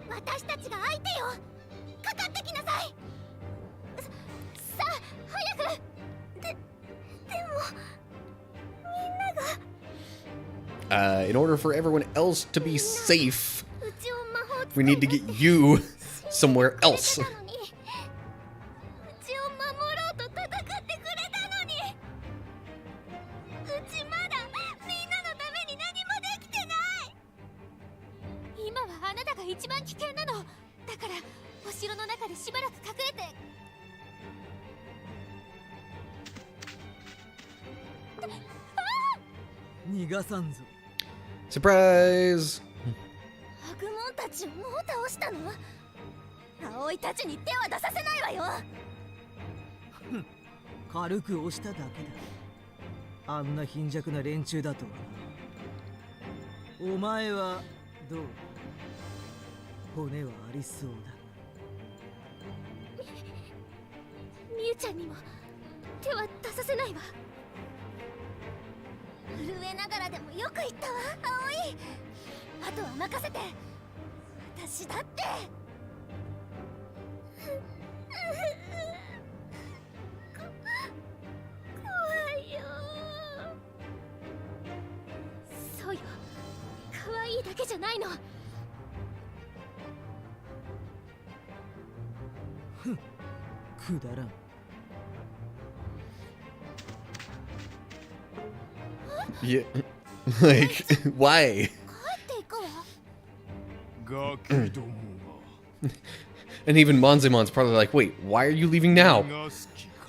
私たちが相手よ。かかってきなさい。さあ、早く。でもみんなが。 In order for everyone else to be safe, うちを魔法使 we い need to get you somewhere else. うちを守ろうと戦ってくれたのに。うちまだみんなのために何もできてない。今はあなたが一番危険なの。だからお城の中でしばらく隠れて。逃がさんぞ。 Surprise! アグモンたちをもう倒したの。葵たちに手は出させないわよ。軽く押しただけだ。あんな貧弱な連中だとはな。お前はどう？骨はありそうだ。ミュウちゃんにも手は出させないわ。震えながらでもよく言ったわ、葵。あとは任せて。私だって怖いよ。そうよ、可愛いだけじゃないの。くだらん。Yeah. Like, why? 帰っていくわ。ガキども And even Monzemon's probably like, wait, why are you leaving が now? 逃がす気か。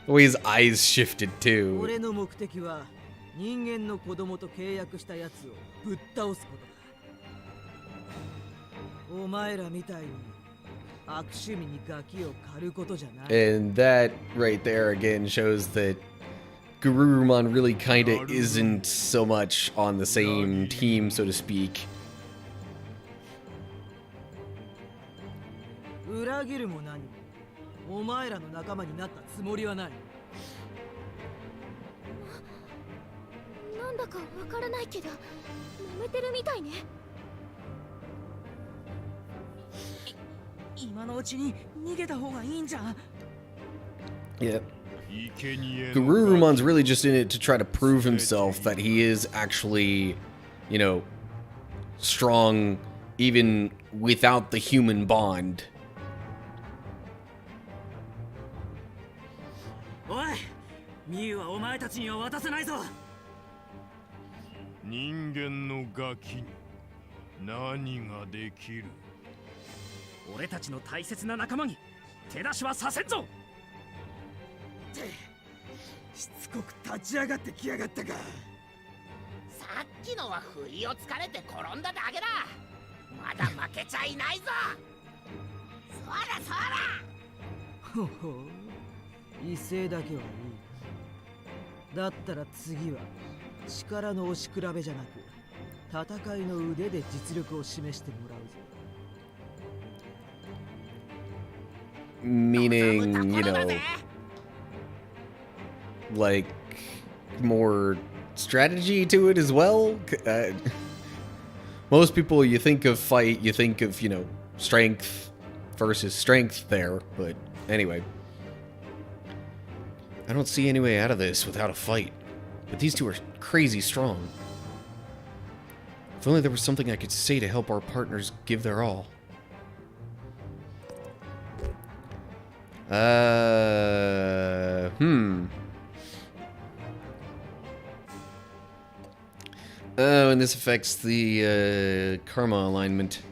The way his eyes shifted too. 俺の目的は人間の子供と契約したやつをぶっ倒すことだ。お前らみたいに悪趣味にガキを狩ることじゃない。 And that right there again shows that Garurumon really kind of isn't so much on the same team, so to speak. 裏切るも何もお前らの仲間になったつもりはない。なんだかわからないけど揉めてるみたいね。今のうちに逃げた方がいいんじゃん。 Yeah. 生贄の Garurumon's really just in it to try to prove himself that he is actually, you know, strong even without the human bond. おい、ミユはお前たちには渡せないぞ。人間のガキに何ができる。俺たちの大切な仲間に手出しはさせんぞ。しつこく立ち上がってきやがったか。さっきのは不意をつかれて転んだだけだ。まだ負けちゃいないぞ。そらそら。ほほう、威勢だけはいい。だったら次は力の押し比べじゃなく戦いの腕で実力を示してもらうぞ。 Meaning, you know, like more strategy to it as well. Most people, you think of fight, you think of, you know, strength versus strength there, but anyway. I don't see any way out of this without a fight. But these two are crazy strong. If only there was something I could say to help our partners give their all. Oh, and this affects the karma alignment.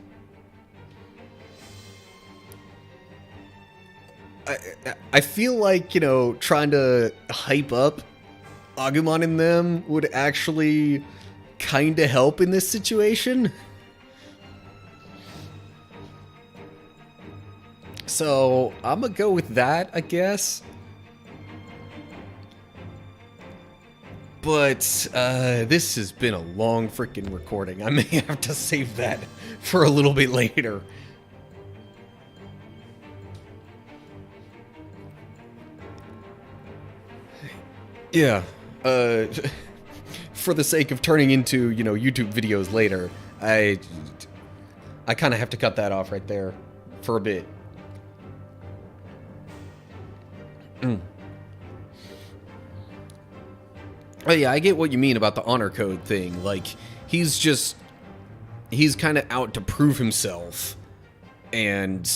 I feel like, you know, trying to hype up Agumon and them would actually kind of help in this situation. So, I'm gonna go with that, I guess. But, this has been a long freaking recording. I may have to save that for a little bit later. Yeah, for the sake of turning into, you know, YouTube videos later, I kind of have to cut that off right there for a bit. Oh yeah, I get what you mean about the honor code thing. Like, he's kind of out to prove himself, and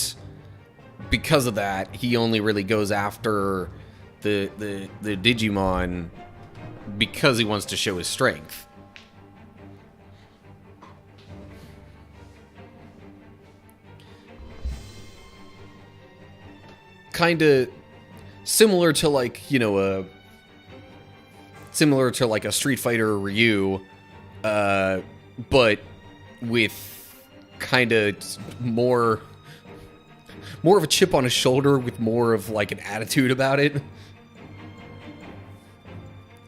because of that, he only really goes after the Digimon because he wants to show his strength. Kind of similar to, like, you know, similar to like a Street Fighter Ryu, but with kind of more of a chip on his shoulder, with more of like an attitude about it.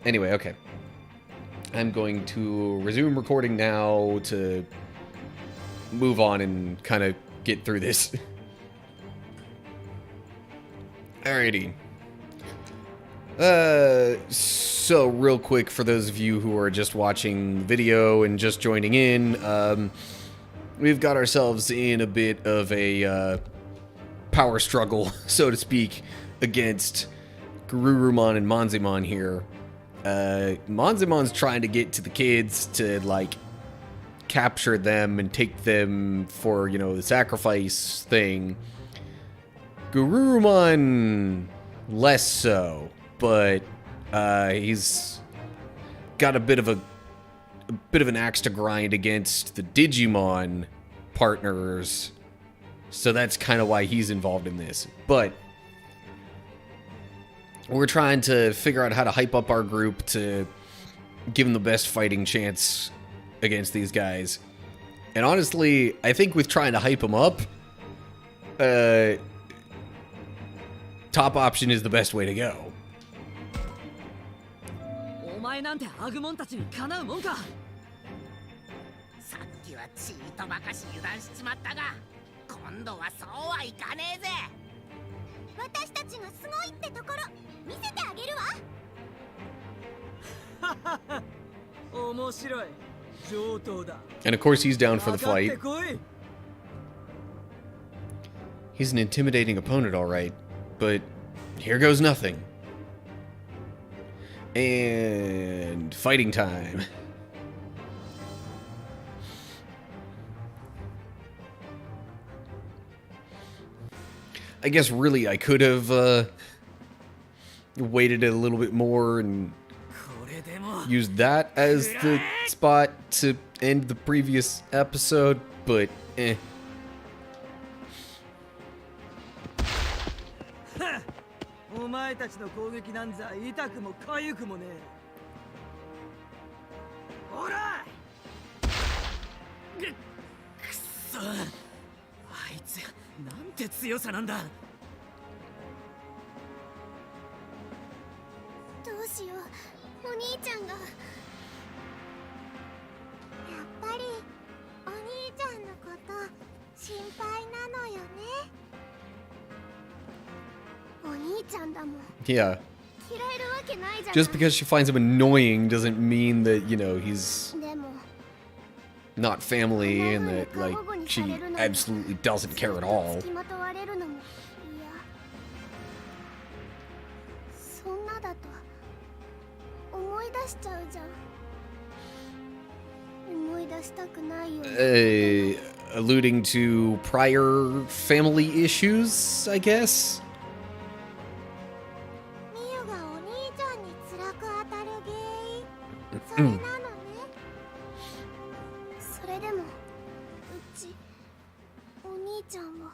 Anyway, okay. I'm going to resume recording now to move on and kind of get through this. Alrighty. So real quick, for those of you who are just watching the video and just joining in, we've got ourselves in a bit of a power struggle, so to speak, against Garurumon and Monzimon here. Monzimon's trying to get to the kids to, like, capture them and take them for, you know, the sacrifice thing. Garurumon less so, but he's got a bit of an axe to grind against the Digimon partners, so that's kind of why he's involved in this. But we're trying to figure out how to hype up our group to give them the best fighting chance against these guys. And honestly, I think with trying to hype them up, top option is the best way to go. お前なんてアグモンたちにかなうもんか。さっきはちいとばかし油断しちまったが、今度はそうはいかねえぜ。私たちがすごいってところ見せてあげるわ。面白い。上等だ。 And of course, he's down for the かかって fight. こい。 He's an intimidating opponent, all right. But here goes nothing. And fighting time. I guess really I could have waited a little bit more and これでも used that as the spot to end the previous episode, but eh. お前たちの攻撃なんざ痛くも痒くもねえ。ほら。くそ。あいつなんて強さなんだ。どうしよう、お兄ちゃんが。やっぱりお兄ちゃんのこと心配なのよね。お兄ちゃんだもん。 Yeah. 嫌えるわけないじゃない。 Just because she finds him annoying doesn't mean that, you know, he's でも not family and that, like, she absolutely doesn't care at all. 付きまとわれるのも嫌。そんなだと思い出しちゃうじゃん。思い出したくないよ。Alluding to prior family issues, I guess? ミユがお兄ちゃんに辛く当たる原因、それなのね。それでもうちお兄ちゃんは。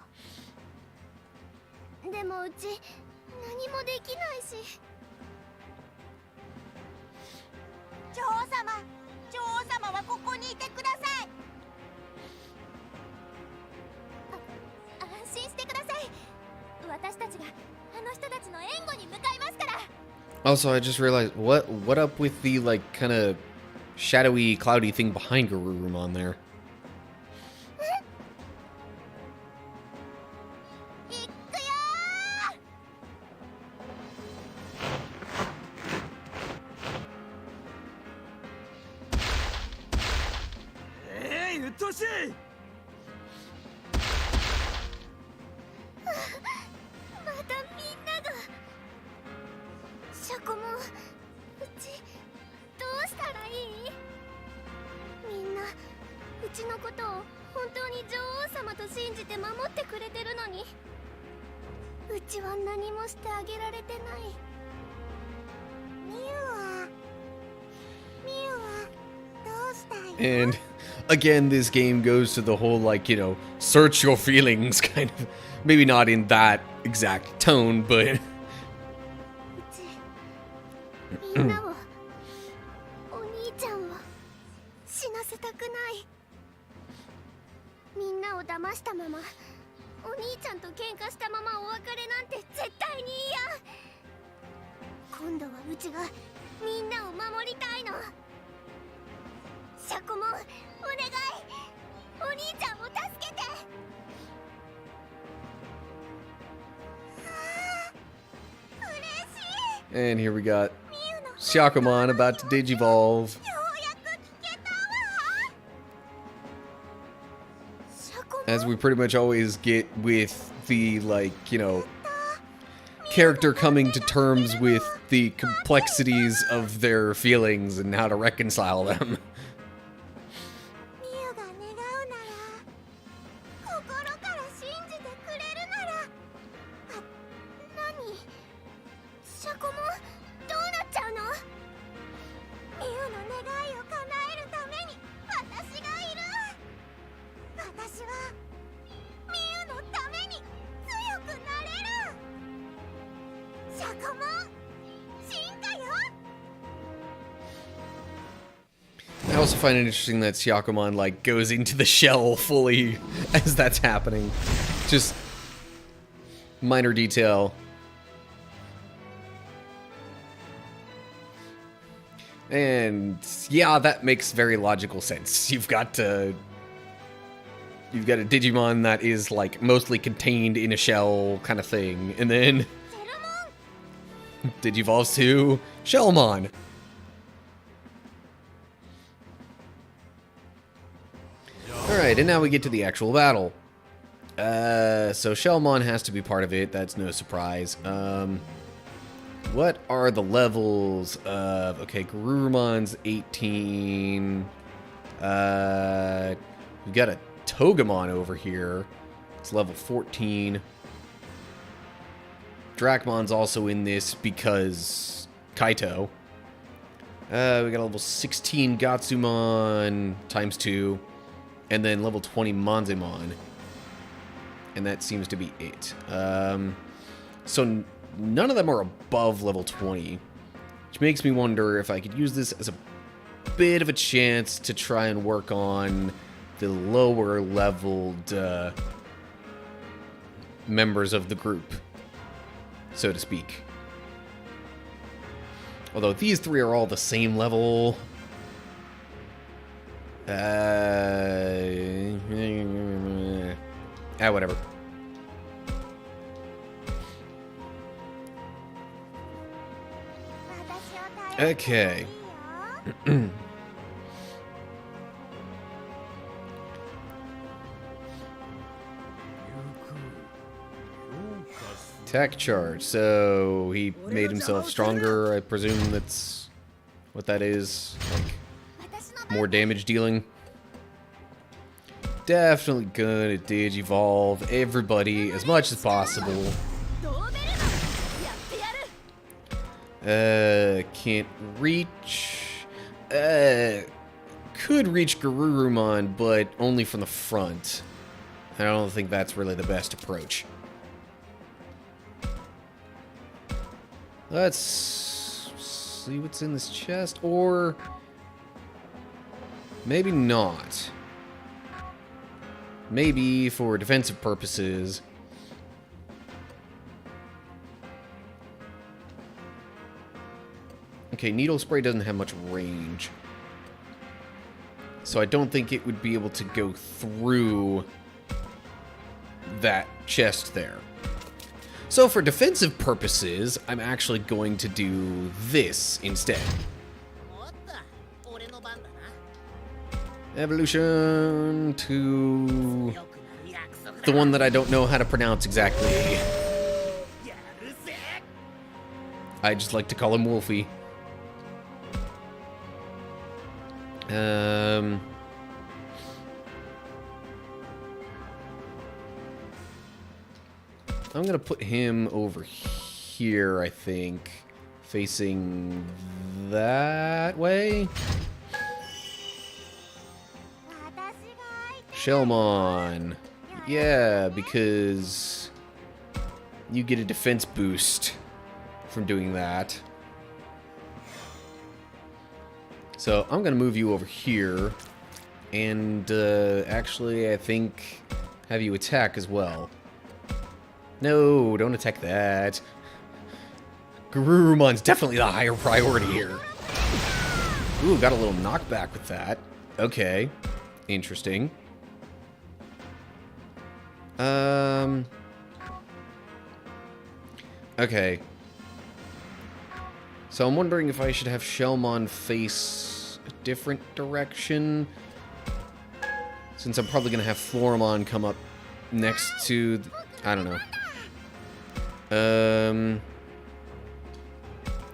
でもうち何もできないし。女王様はここにいてください。安心してください。私たちがあの人たちの援護に向かいますから。 Also, I just realized, what up with the, like, kind of shadowy, cloudy thing behind Garurumon there? いくようっとうしい。またみんなが。シャコモン、うちどうしたらいい？みんなうちのことを本当に女王様と信じて守ってくれてるのに、うちは何もしてあげられてない。ミユはどうしたいの？ And again, this game goes to the whole, like, you know, search your feelings kind of. Maybe not in that exact tone, but うちみんなをお兄ちゃんを死なせたくない。みんなを騙したままお兄ちゃんと喧嘩したままお別れなんて絶対に嫌。今度はうちがみんなを守りたいの。シャコモン、お願い、お兄ちゃんを助けて。and here we got Shakumon about to digivolve. ようやく聞けたわ。シャコモン、 As we pretty much always get with the, like, you know, character coming to terms with the complexities of their feelings and how to reconcile them. ミユが願うなら、心から信じてくれるなら。何？シャコモン、どうなっちゃうの？ミユの願いを叶えるために私がいる。私はミユのために強くなれる。シャコモン、進化よ。 I also find it interesting that Shakumon, like, goes into the shell fully as that's happening. Just minor detail. And yeah, that makes very logical sense. You've got a Digimon that is, like, mostly contained in a shell kind of thing, and then セルモン、 Digivolves to Shellmon. Alright, and now we get to the actual battle. So Shellmon has to be part of it. That's no surprise. What are the levels of... Okay, Garurumon's 18. We've got a Togemon over here. It's level 14. Dracmon's also in this because Kaito. We got a level 16 Gatsumon times 2. And then level 20 Monzemon. And that seems to be it. So none of them are above level 20. Which makes me wonder if I could use this as a bit of a chance to try and work on the lower leveled members of the group, so to speak. Although these three are all the same level. Whatever. Okay. Attack charge. So he made himself stronger. I presume that's what that is. Like more damage dealing. Definitely gonna digivolve everybody as much as possible. Can't reach. Could reach Garurumon, but only from the front. I don't think that's really the best approach. Let's see what's in this chest, or maybe not. Maybe for defensive purposes. Okay, needle spray doesn't have much range. So I don't think it would be able to go through that chest there. So for defensive purposes, I'm actually going to do this instead. Evolution to the one that I don't know how to pronounce exactly. I just like to call him Wolfie. I'm gonna put him over here, I think, facing that way. Shellmon. Yeah, because you get a defense boost from doing that. So I'm gonna move you over here, and actually I think have you attack as well. No, don't attack that. Garurumon's definitely the higher priority here. Ooh, got a little knockback with that. Okay, interesting. Okay. So I'm wondering if I should have Shellmon face a different direction, since I'm probably gonna have Floramon come up next to I don't know.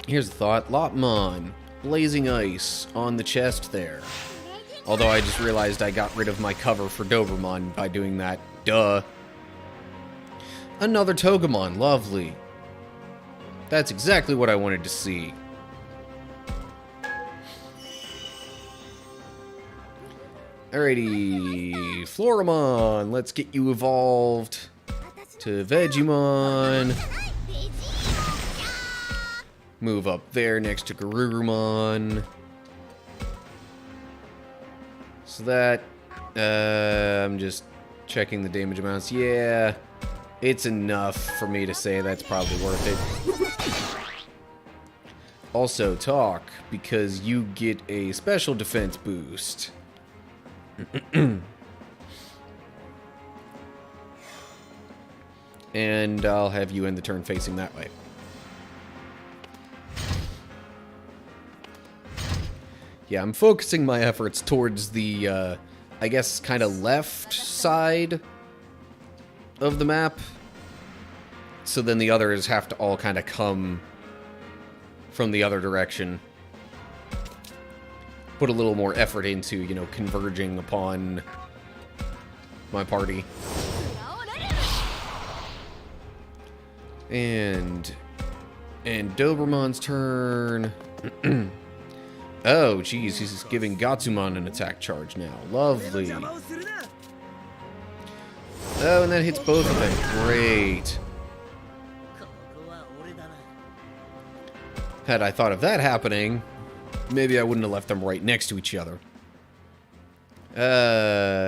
Here's the thought. Lopmon. Blazing Ice on the chest there. Although I just realized I got rid of my cover for Dobermon by doing that. Duh. Another Togemon. Lovely. That's exactly what I wanted to see. Alrighty. Floramon. Let's get you evolved to Vegemon. Move up there next to Garurumon. So that, I'm just checking the damage amounts. Yeah, it's enough for me to say that's probably worth it. Also, talk, because you get a special defense boost. And I'll have you end the turn facing that way. Yeah, I'm focusing my efforts towards the I guess, kind of left side of the map. So then the others have to all kind of come from the other direction. Put a little more effort into, you know, converging upon my party. And Dobermon's turn. Oh, geez, he's giving Gatsumon an attack charge now. Lovely. Oh, and that hits both of them. Great. Had I thought of that happening, maybe I wouldn't have left them right next to each other.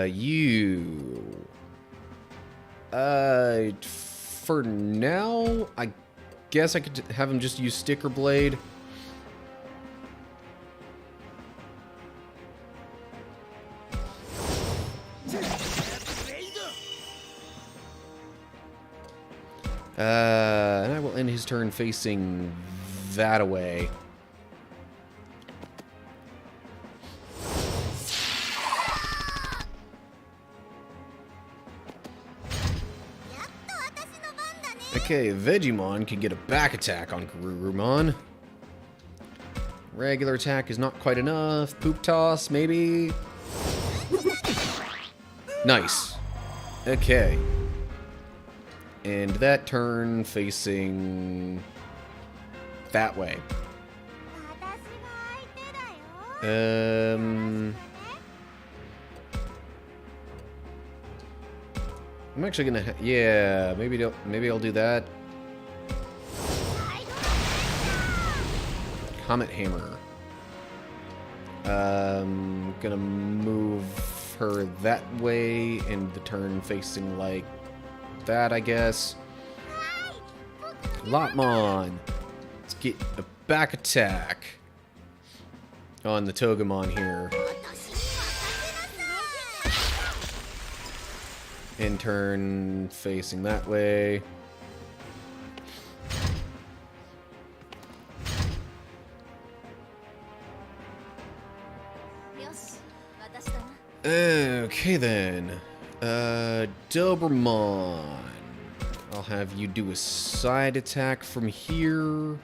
You. For now, I guess I could have him just use Sticker Blade. And I will end his turn facing that away. Okay, Vegemon can get a back attack on Garurumon. Regular attack is not quite enough. Poop toss, maybe? Nice. Okay. And that turn facing that way. I'm actually gonna, yeah, maybe I'll do that. Comet Hammer. Gonna move her that way, and the turn facing like that, I guess. Lotmon. Let's get a back attack on the Togemon here. In turn facing that way. Okay then. Dobermon. I'll have you do a side attack from here.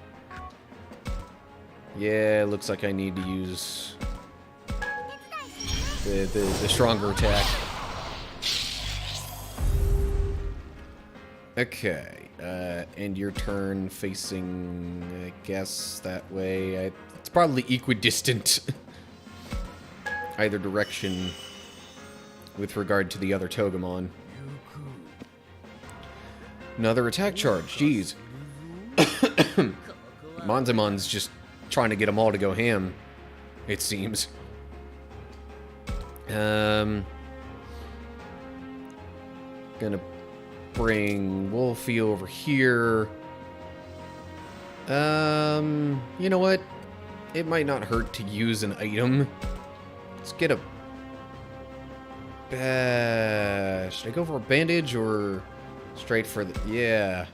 Yeah, looks like I need to use the stronger attack. Okay, and your turn facing, I guess, that way. It's probably equidistant either direction with regard to the other Togemon. Another attack charge, jeez. Monzamon's just trying to get them all to go ham, it seems. Gonna bring Wolfie over here. You know what? It might not hurt to use an item. Let's get a... should I go for a bandage or straight for the... Yeah.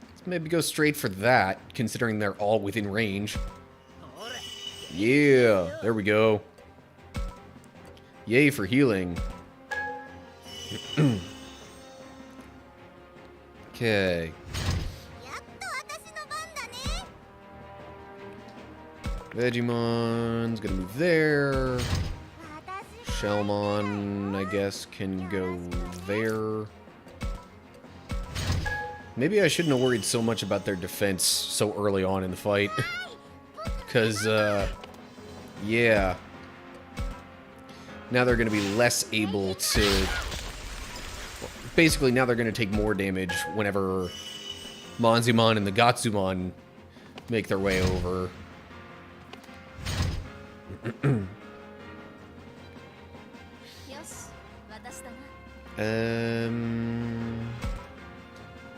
Let's maybe go straight for that, considering they're all within range. Yeah, there we go. Yay for healing. Okay. Vegemon's gonna move there. Shellmon, I guess, can go there. Maybe I shouldn't have worried so much about their defense so early on in the fight. Because, yeah. Now they're gonna be less able to... Basically, now they're going to take more damage whenever Monzimon and the Gatsumon make their way over.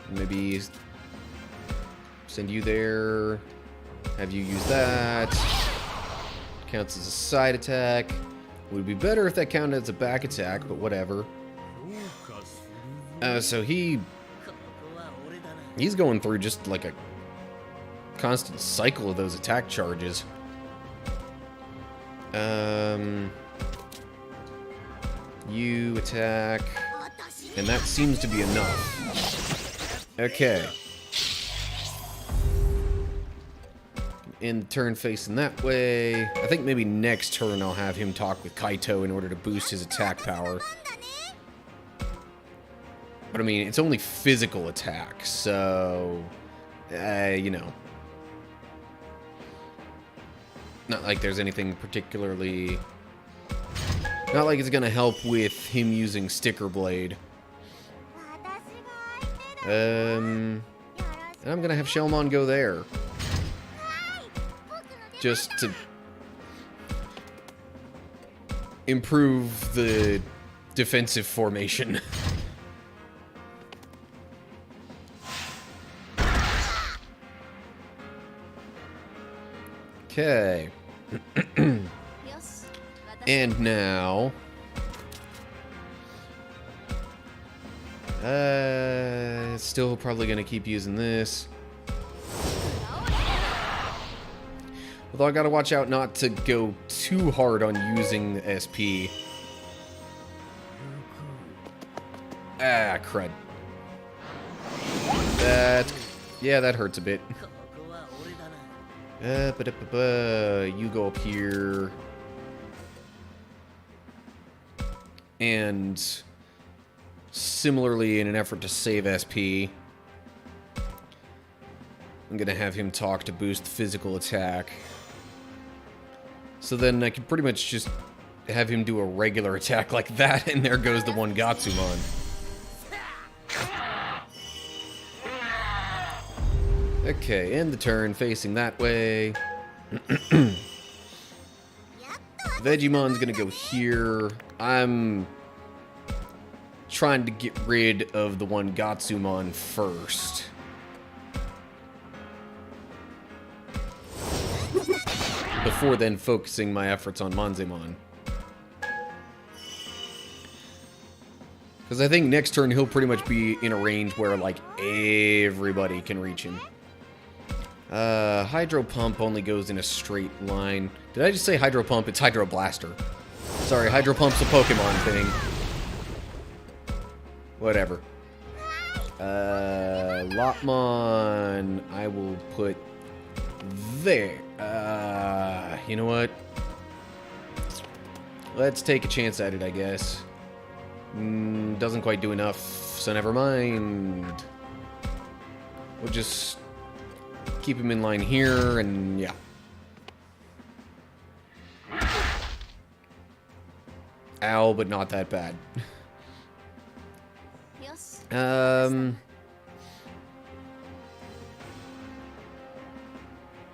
Maybe send you there. Have you use that. Counts as a side attack. Would be better if that counted as a back attack, but whatever. So he's going through just like a constant cycle of those attack charges. You attack. And that seems to be enough. Okay. End turn facing that way. I think maybe next turn I'll have him talk with Kaito in order to boost his attack power. But I mean, it's only physical attack, so... you know. Not like there's anything particularly... Not like it's gonna help with him using Sticker Blade. And I'm gonna have Shellmon go there. Just to improve the defensive formation. Okay. And now... still probably gonna keep using this. Although I gotta watch out not to go too hard on using the SP. Ah, crud. Yeah, that hurts a bit. You go up here. And similarly, in an effort to save SP, I'm gonna have him talk to boost physical attack. So then I can pretty much just have him do a regular attack like that, and there goes the one Gatsumon. Okay, end the turn facing that way. Vegimon's gonna go here. I'm trying to get rid of the one Gatsumon first. Before then focusing my efforts on Manzemon. Because I think next turn he'll pretty much be in a range where, like, everybody can reach him. Hydro Pump only goes in a straight line. Did I just say Hydro Pump? It's Hydro Blaster. Sorry, Hydro Pump's a Pokemon thing. Whatever. Lopmon, I will put there. You know what? Let's take a chance at it, I guess. Doesn't quite do enough, so never mind. We'll just keep him in line here, and yeah. Ow, but not that bad.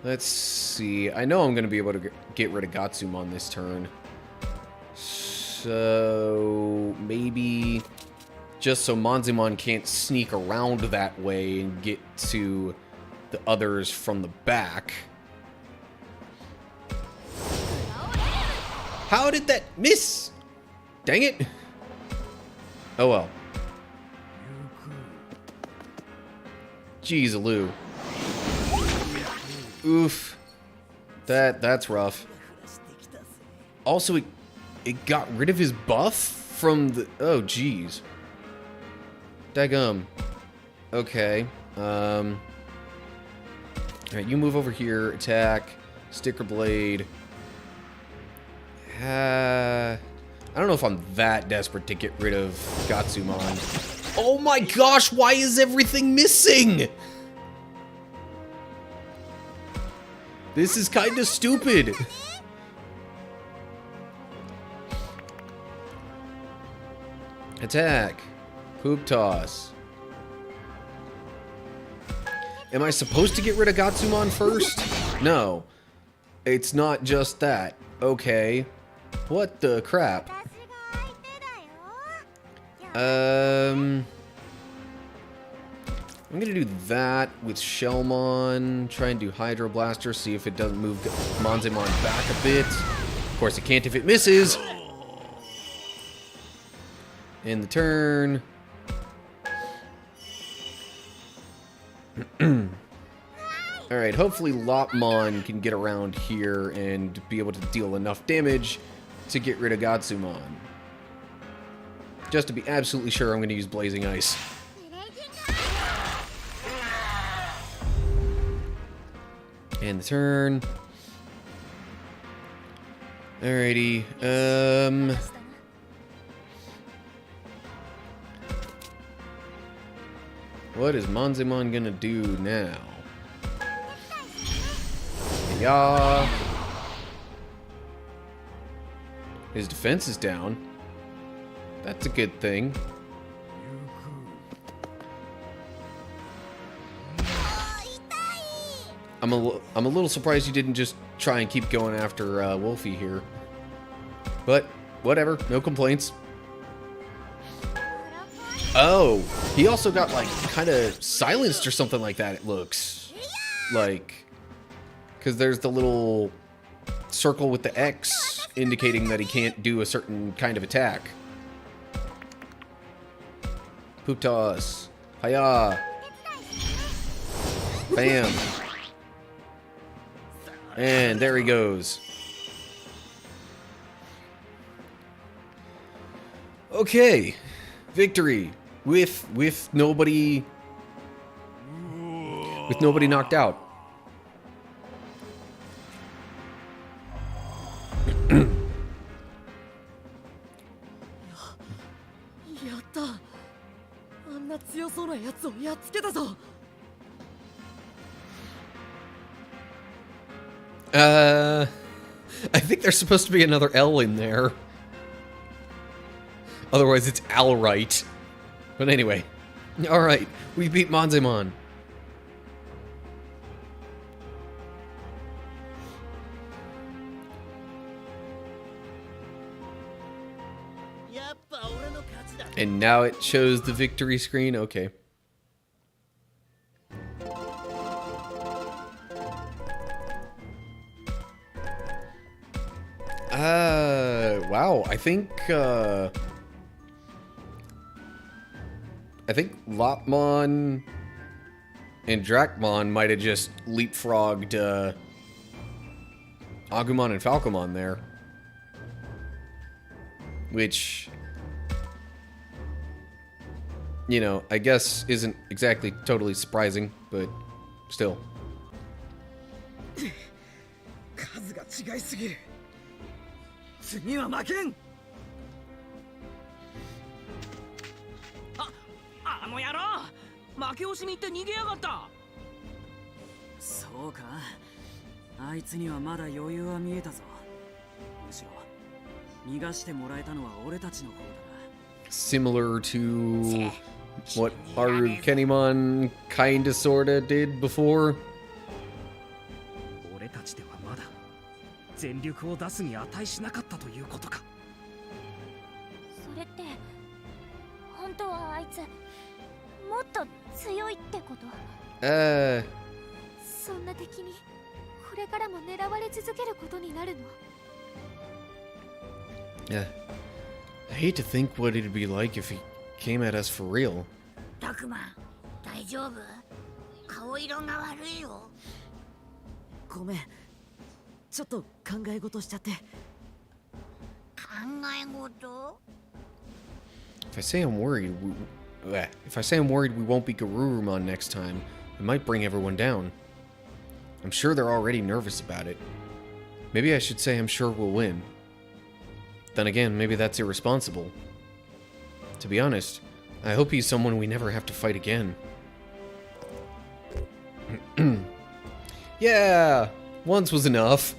Let's see. I know I'm going to be able to get rid of Gatsumon this turn. So maybe just so Manzemon can't sneak around that way and get to the others from the back. How did that miss? Dang it. Oh well. Jeez, Lou. Oof. That's rough. Also, it got rid of his buff from the... Oh, jeez. Daggum. Okay. Alright, you move over here. Attack. Sticker Blade. I don't know if I'm that desperate to get rid of Gatsumon. Oh my gosh, why is everything missing? This is kind of stupid. Attack. Poop Toss. Am I supposed to get rid of Gatsumon first? No. It's not just that. Okay. What the crap? I'm gonna do that with Shellmon. Try and do Hydro Blaster, see if it doesn't move Manzemon back a bit. Of course, it can't if it misses. End the turn. Alright, hopefully Lopmon can get around here and be able to deal enough damage to get rid of Gatsumon. just to be absolutely sure, I'm going to use Blazing Ice. And the turn. Alrighty. What is Amusement gonna do now? Yeah. His defense is down. That's a good thing. I'm a little surprised you didn't just try and keep going after Wolfie here. But whatever, no complaints. Oh, he also got like kind of silenced or something like that. It looks like, because there's the little circle with the X indicating that he can't do a certain kind of attack. Poop toss. Hiya. Bam. And there he goes. Okay. Victory with nobody knocked out. やった。あんな強そうなやつをやっつけたぞ。I think there's supposed to be another L in there. Otherwise, it's Alright. But anyway. Alright, we beat Amusement. And now it shows the victory screen. Okay. Wow. I think Lopmon and Drakmon might have just leapfrogged Agumon and Falcomon there. Which, you know, I guess isn't exactly totally surprising, but still. 数が違いすぎる。次は負けん。あの野郎、負け惜しみって逃げやがった。そうか。あいつにはまだ余裕は見えたぞ。むしろ逃がしてもらえたのは俺たちの方だな。Similar to what Arukenimon kinda sorta did before. 俺たちではまだ全力を出すに値しなかったということか。それって本当はあいつもっと強いってこと？そんな敵にこれからも狙われ続けることになるの？ Yeah. I hate to think what it'd be like if he came at us for real. タクマン、大丈夫？顔色が悪いよ。ごめん、ちょっと考え事しちゃって。考え事？ If I say I'm worried, we won't beat Garurumon next time, it might bring everyone down. I'm sure they're already nervous about it. Maybe I should say I'm sure we'll win. Then again, maybe that's irresponsible. To be honest, I hope he's someone we never have to fight again. Yeah, once was enough.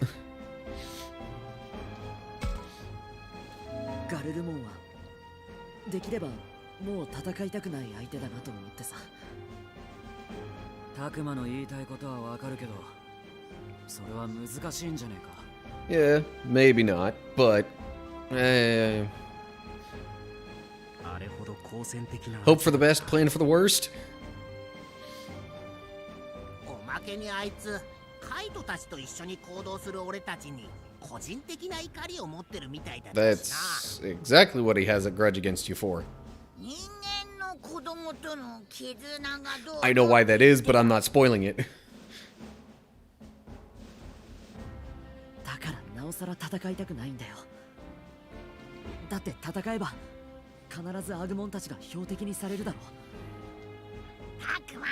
ガルルモンはできればもう戦いたくない相手だなと思ってさ。タクマの言いたいことはわかるけど、それは難しいんじゃねえか。 Yeah, maybe not, but hope for the best, plan for the worst. おまけにあいつ、カイトたちと一緒に行動する俺たちに個人的な怒りを持ってるみたいだしな。 That's exactly what he has a grudge against you for. 人間の子供との絆がどう？ I know why that is, but I'm not spoiling it. だからなおさら戦いたくないんだよ。だって戦えば必ずアグモンたちが標的にされるだろう。タクマ、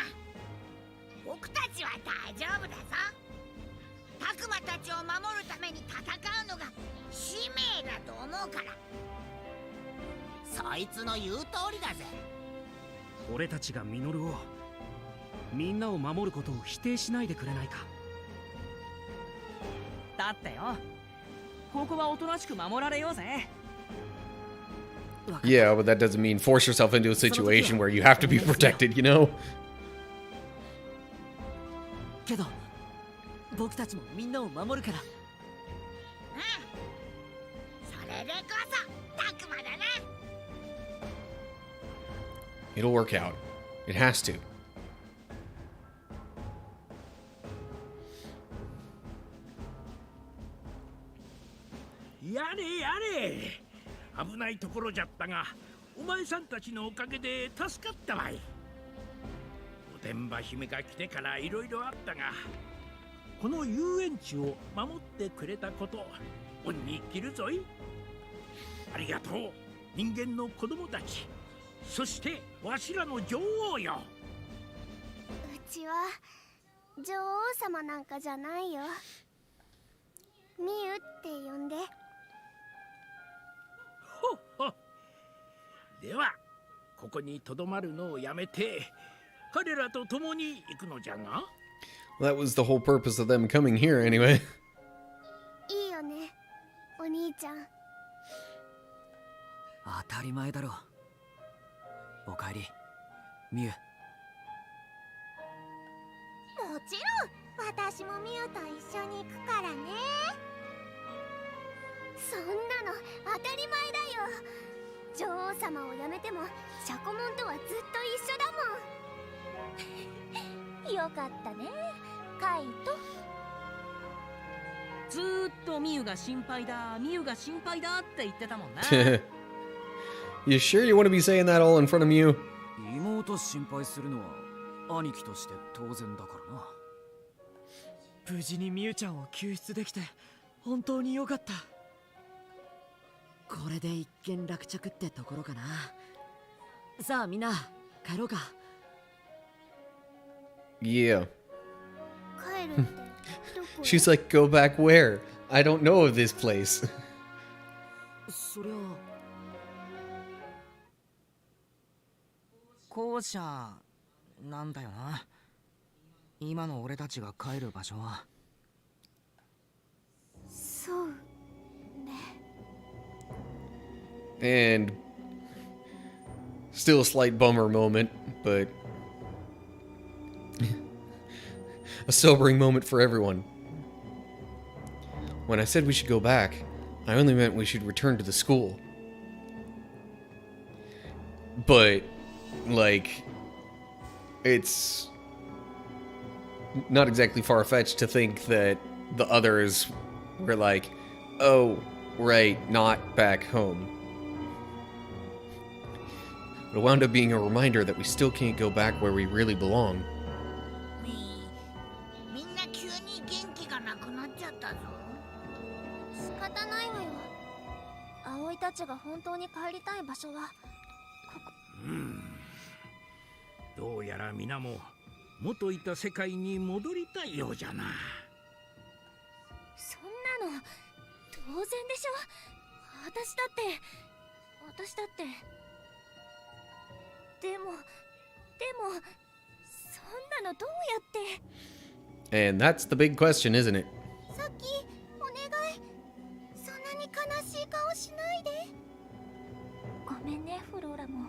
僕たちは大丈夫だぞ。タクマたちを守るために戦うのが使命だと思うから。そいつの言う通りだぜ。俺たちがミノルを、みんなを守ることを否定しないでくれないか。だってよ、ここはおとなしく守られようぜ。 Yeah, but that doesn't mean force yourself into a situation where you have to be protected, you know? けど僕たちもみんなを守るから。それでこそタクマだな。 It'll work out. It has to. やれやれ、危ないところじゃったが、お前さんたちのおかげで助かったわい。おてんば姫が来てからいろいろあったが、この遊園地を守ってくれたこと、恩に着るぞい。ありがとう、人間の子供たち。そしてわしらの女王よ。うちは女王様なんかじゃないよ。ミユって呼んで。ほっほ。ではここにとどまるのをやめて、彼らと共に行くのじゃが。 Well, that was the whole purpose of them coming here anyway. いいよね、お兄ちゃん。当たり前だろ。おかえりミュウ。もちろん私もミユと一緒に行くからね。そんなの当たり前だよ。女王様をやめてもシャコモンとはずっと一緒だもん。よかったね、カイト。ずーっとミユが心配だミユが心配だって言ってたもんな。You sure you want to be saying that all in front of you? 妹心配するのは兄貴として当然だからな。無事にミユちゃんを救出できて本当によかった。これで一件落着ってところかな。さあみんな帰ろうか。Yeah. 帰るってどこ？ She's like, go back where? I don't know of this place. そりゃ校舎なんだよな。今の俺たちが帰る場所は。そうね。 And still a slight bummer moment, but a sobering moment for everyone. When I said we should go back, I only meant we should return to the school. But, like, it's not exactly far-fetched to think that the others were like, oh, right, not back home. It wound up being a reminder that we still can't go back where we really belong. みんな急に元気がなくなっちゃったぞ。仕方ないわよ。葵たちが本当に帰りたい場所はどうやら皆も元いた世界に戻りたいようじゃな。そんなの当然でしょ。私だってでもそんなのどうやって。 And that's the big question, isn't it? さっきお願い、そんなに悲しい顔しないで。ごめんねフローラも。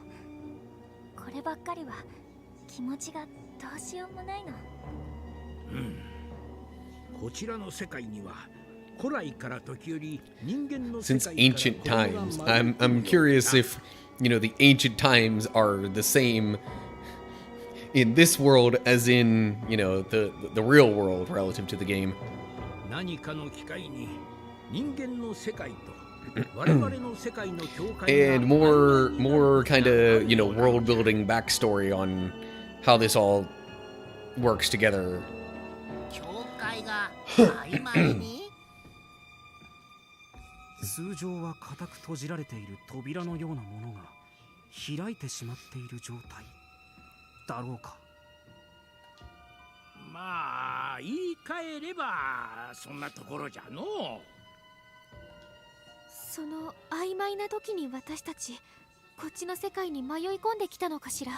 こればっかりは気持ちがどうしようもないの。こちらの世界には古来から時より人間の Since ancient times. I'm curious if, you know, the ancient times are the same in this world as in, you know, the real world relative to the game. 何かの機会に人間の世界と我々の世界の境界が And more kind of, you know, world building backstory on how this all works together. 境界が曖昧に。通常は固く閉じられている扉のようなものが開いてしまっている状態だろうか。まあ言い換えればそんなところじゃのう。その曖昧な時に私たちこっちの世界に迷い込んできたのかしら。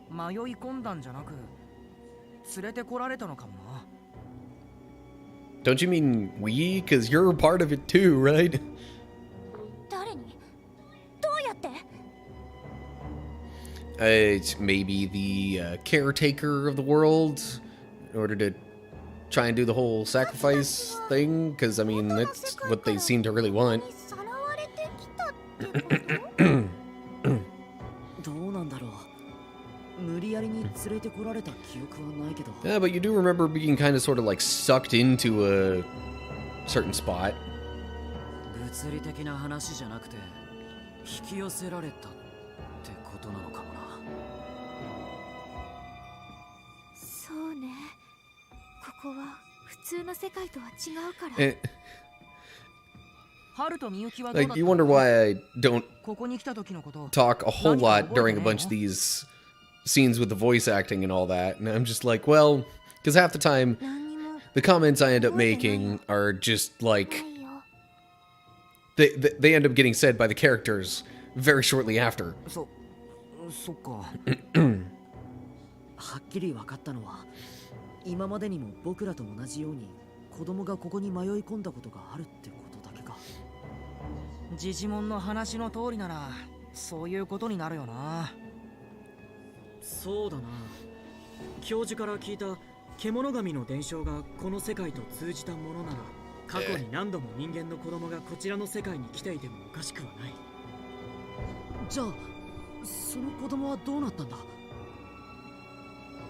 迷い込んだんじゃなく連れてこられたのかもな。 Don't you mean we? Because you're a part of it too, right? 誰に？どうやって？ It's maybe the caretaker of the world in order to try and do the whole sacrifice thing. Because, I mean, that's what they seem to really want. さらわれてきたってこと？どうなんだろう。無理やりに連れてこられた記憶はないけど。 Yeah, but you do remember being kind of sort of like sucked into a certain spot. 物理的な話じゃなくて引き寄せられたってことなのかもな。そうね。ここは普通の世界とは違うから。Eh, ハルとミユキはどうだっ like, た you wonder why I don't ここに来た時のこと。 talk a whole lot during a bunch of these scenes with the voice acting and all that. And I'm just like, well, because half the time, 何にも the comments I end up making are just な like, いよ。 they end up getting said by the characters very shortly after. そっか。はっきり分かったのは、今までにも僕らと同じように子供がここに迷い込んだことがあるってことだけか。ジジモンの話の通りならそういうことになるよな。そうだな。教授から聞いた獣神の伝承がこの世界と通じたものなら、過去に何度も人間の子供がこちらの世界に来ていてもおかしくはない。じゃあその子供はどうなったんだ。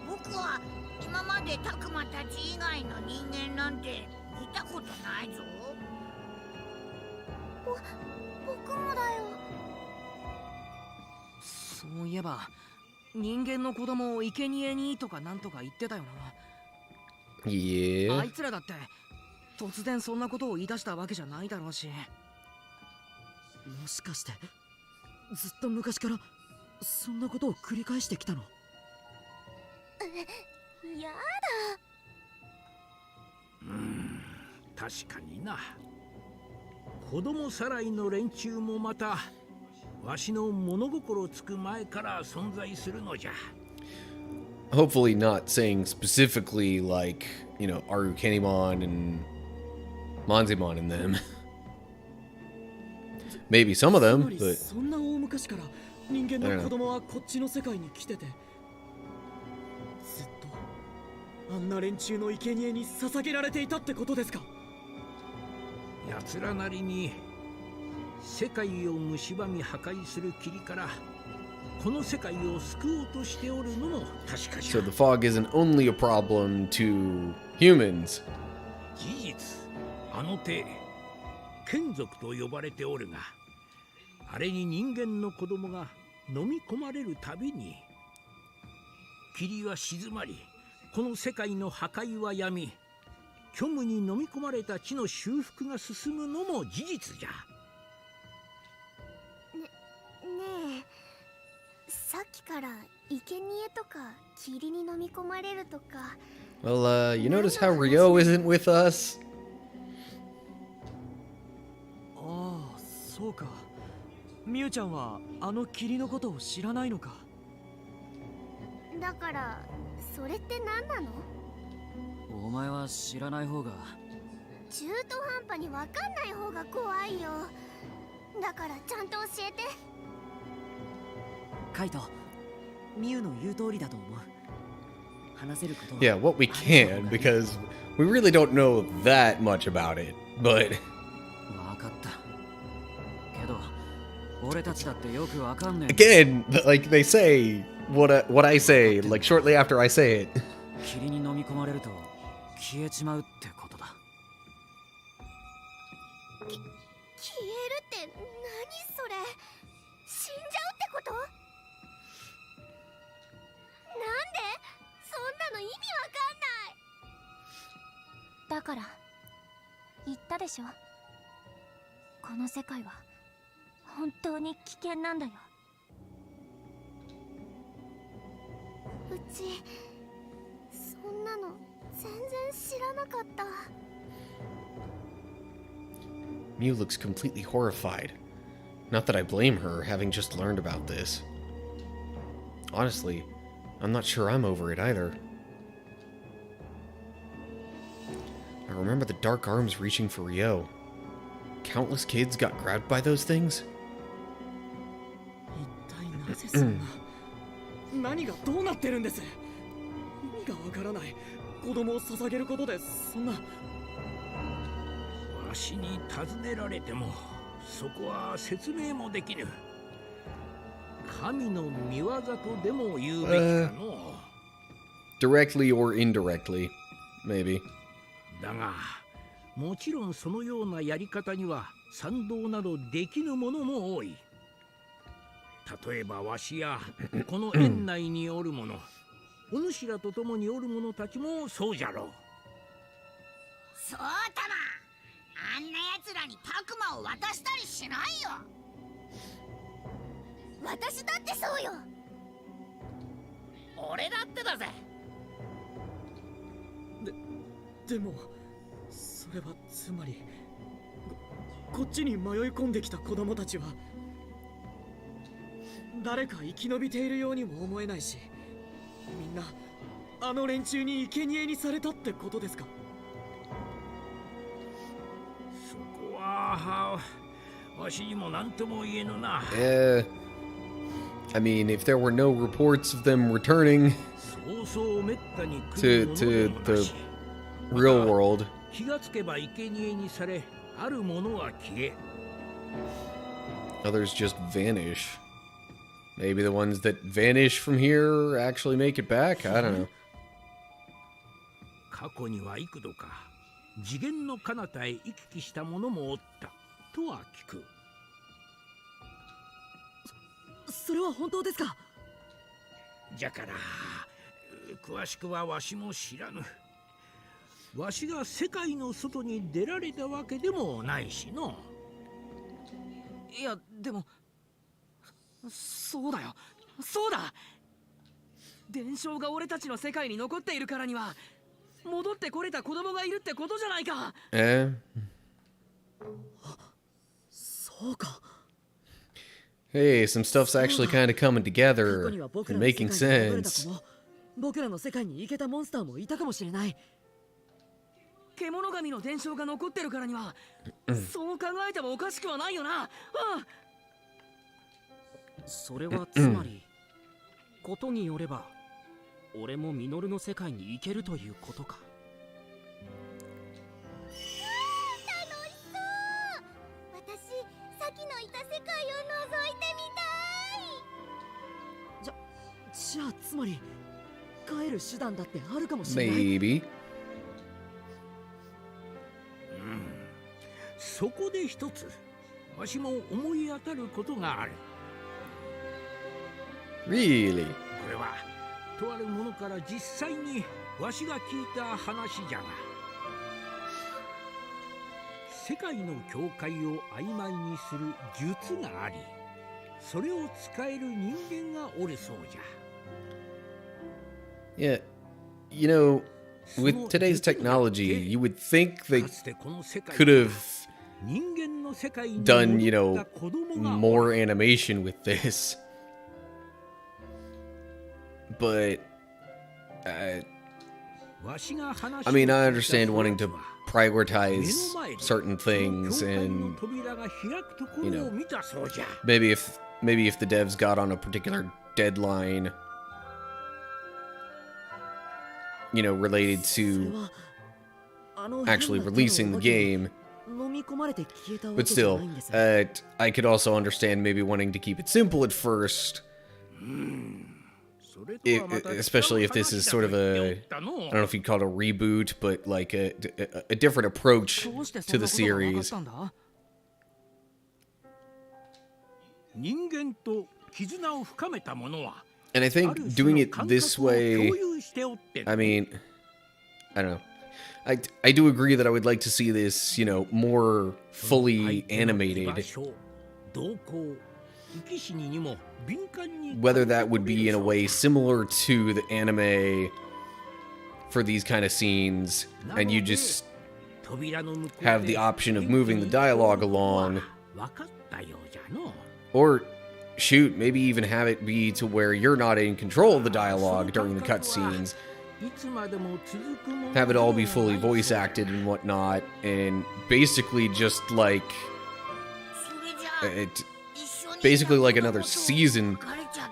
僕は今までタクマたち以外の人間なんて見たことないぞ。僕もだよ。そういえば人間の子供を生贄にとかなんとか言ってたよな。あ Yeah. いつらだって突然そんなことを言い出したわけじゃないだろうし。もしかしてずっと昔からそんなことを繰り返してきたの。や確かにな。子供さらいの連中もまたわしの物心つく前から存在するのじゃ。 Hopefully not saying specifically like, you know, Arukenimon and Manzimon and them. Maybe some of つ them, まり but そんな大昔から人間の子供はこっちの世界に来てて、ずっとあんな連中の生贄に捧げられていたってことですか。奴らなりに世界を蝕み破壊する霧からこの世界を救おうとしておるのも確かじゃ。 so the fog isn't only a problem to humans. 事実、あの手眷属と呼ばれておるが、あれに人間の子供が飲み込まれるたびに霧は静まり、この世界の破壊はやみ、虚無に飲み込まれた地の修復が進むのも事実じゃ。ねえ、さっきから生贄とか霧に飲み込まれるとか。 Well, you notice how Ryo isn't with us? ああ、そうか。みゆちゃんはあの霧のことを知らないのか。だからそれって何なの？お前は知らない方が。中途半端に分かんない方が怖いよ。だからちゃんと教えて。カイト、ミユの言う通りだと思う。話せることは Yeah, what we can, because we really don't know that much about it. But 分かった。けど、俺たちだってよくわかんねえ。 again, like they say, what I say, like shortly after I say it. 霧に飲み込まれると消えちまうってことだ。消えるって何それ？死んじゃうってこと？なんで？そんなの意味わかんない。だから言ったでしょ。この世界は本当に危険なんだよ。ちそんなの全然知らなかった。 Mew looks completely horrified. Not that I blame her, having just learned about this. Honestly, I'm not sure I'm over it either. I remember the dark arms reaching for Ryo. Countless kids got grabbed by those things? 一体なぜそんな何がどうなってるんです。意味がわからない。子供を捧げることでそんな。わしに尋ねられてもそこは説明もできぬ。神の見業とでも言うべきかの。Directly or indirectly, maybe. だがもちろんそのようなやり方には賛同などできぬものも多い。例えばわしやこの園内におる者、お主らと共におる者たちもそうじゃろう。そうたま、あんな奴らにタクマを渡したりしないよ。私だってそうよ。俺だってだぜ。でもそれはつまりこっちに迷い込んできた子供たちは誰か生き延びているようにも思えないし、みんなあの連中に生贄にされたってことですか。そこはわしにも何とも言えぬな。I mean, if there were no reports of them returning そうそうめったに来 to るものでもな the し。 real world, 気がつけば生贄にされ、あるものは消え。others just vanish. Maybe the ones that vanish from here actually make it back? I don't know. 過去には幾度か次元の彼方へ行き来した者もおったとは聞く。それは本当ですか。じゃから詳しくはわしも知らぬ。わしが世界の外に出られたわけでもないしの。いやでもそうだよ、そうだ。伝承が俺たちの世界に残っているからには戻ってこれた子供がいるってことじゃないか。そうか。Hey, some stuff's actually kind of coming together and making sense. 僕らの世界に行けたモンスターもいたかもしれない。獣神の伝承が残ってるからにはそう考えてもおかしくはないよな。それはつまりことによれば俺もミノルの世界に行けるということか。楽しそう。私さっきのいた世界を覗いてみたい。じゃあつまり帰る手段だってあるかもしれない。 Maybe. そこで一つわしも思い当たることがある。 Really? これはとあるものから実際にわしが聞いた話じゃが、世界の境界を曖昧にする術があり、それを使える人間がおるそうじゃ。 Yeah. You know, with today's technology, you would think they かつてこの世界 could have 人間の世界に done, you 戻 know, った子供が more animation with this. But, I mean, I understand wanting to prioritize certain things, and you know, maybe if the devs got on a particular deadline, you know, related to actually releasing the game. But still, I could also understand maybe wanting to keep it simple at first. Especially if this is sort of a, I don't know if you'd call it a reboot, but like a different approach to the series. And I think doing it this way, I mean, I don't know. I do agree that I would like to see this, you know, more fully animated. whether that would be in a way similar to the anime for these kind of scenes, and you just have the option of moving the dialogue along, or shoot, maybe even have it be to where you're not in control of the dialogue during the cutscenes. Have it all be fully voice acted and whatnot, and basically just like basically like another season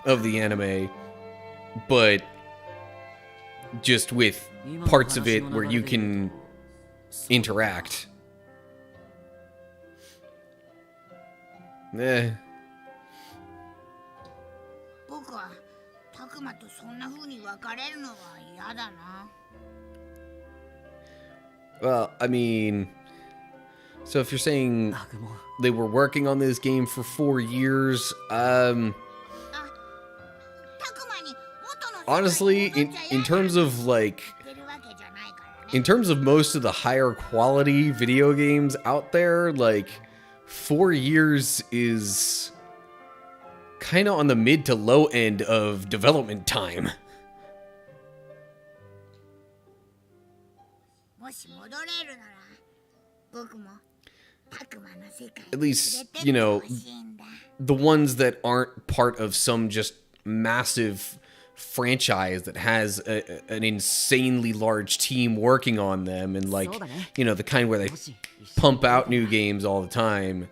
of the anime, but just with parts of it where you can interact. 僕はタクマとそんな風に別れるのは嫌だな。Well, I mean, so if you're saying they were working on this game for 4 years, honestly, in terms of like, in terms of most of the higher quality video games out there, like 4 years is kind of on the mid to low end of development time. At least, you know, the ones that aren't part of some just massive franchise that has an insanely large team working on them, and like, you know, the kind where they pump out new games all the time.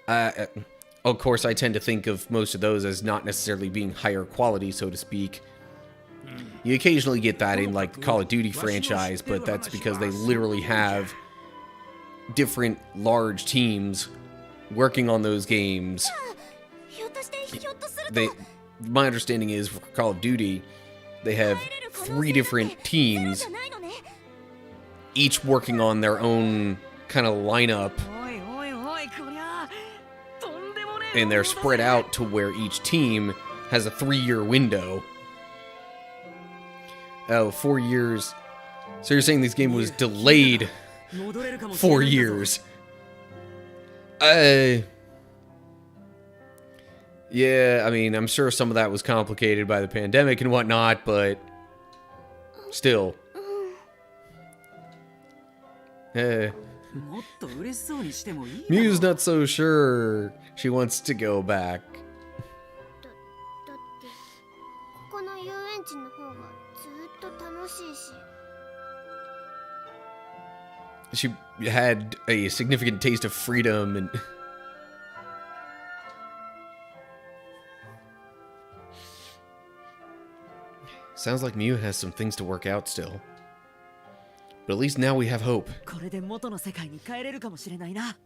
Of course, I tend to think of most of those as not necessarily being higher quality, so to speak. You occasionally get that in like the Call of Duty franchise, but that's because they literally have different large teams working on those games. My understanding is for Call of Duty, they have 3 different teams, each working on their own kind of lineup, and they're spread out to where each team has a 3-year window. Oh, 4 years. So you're saying this game was delayed 4 years? Yeah, I mean, I'm sure some of that was complicated by the pandemic and whatnot, but still. Miu's not so sure she wants to go back. だってここの遊園地の方がずっと楽しいし。 She had a significant taste of freedom and sounds like Miu has some things to work out still. But at least now we have hope. これで元の世界に帰れるかもしれないな。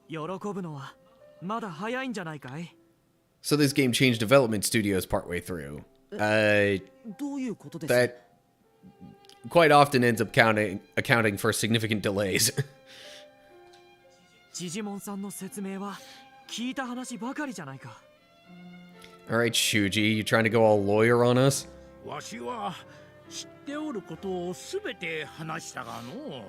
喜ぶのはまだ早いんじゃないかい？ So this game changed development studios partway through. どういうことです？ That quite often ends up accounting for significant delays. ジジモンさんの説明は聞いた話ばかりじゃないか。 Alright, Shuji, you trying to go all lawyer on us? わしは知っておることをすべて話したがの。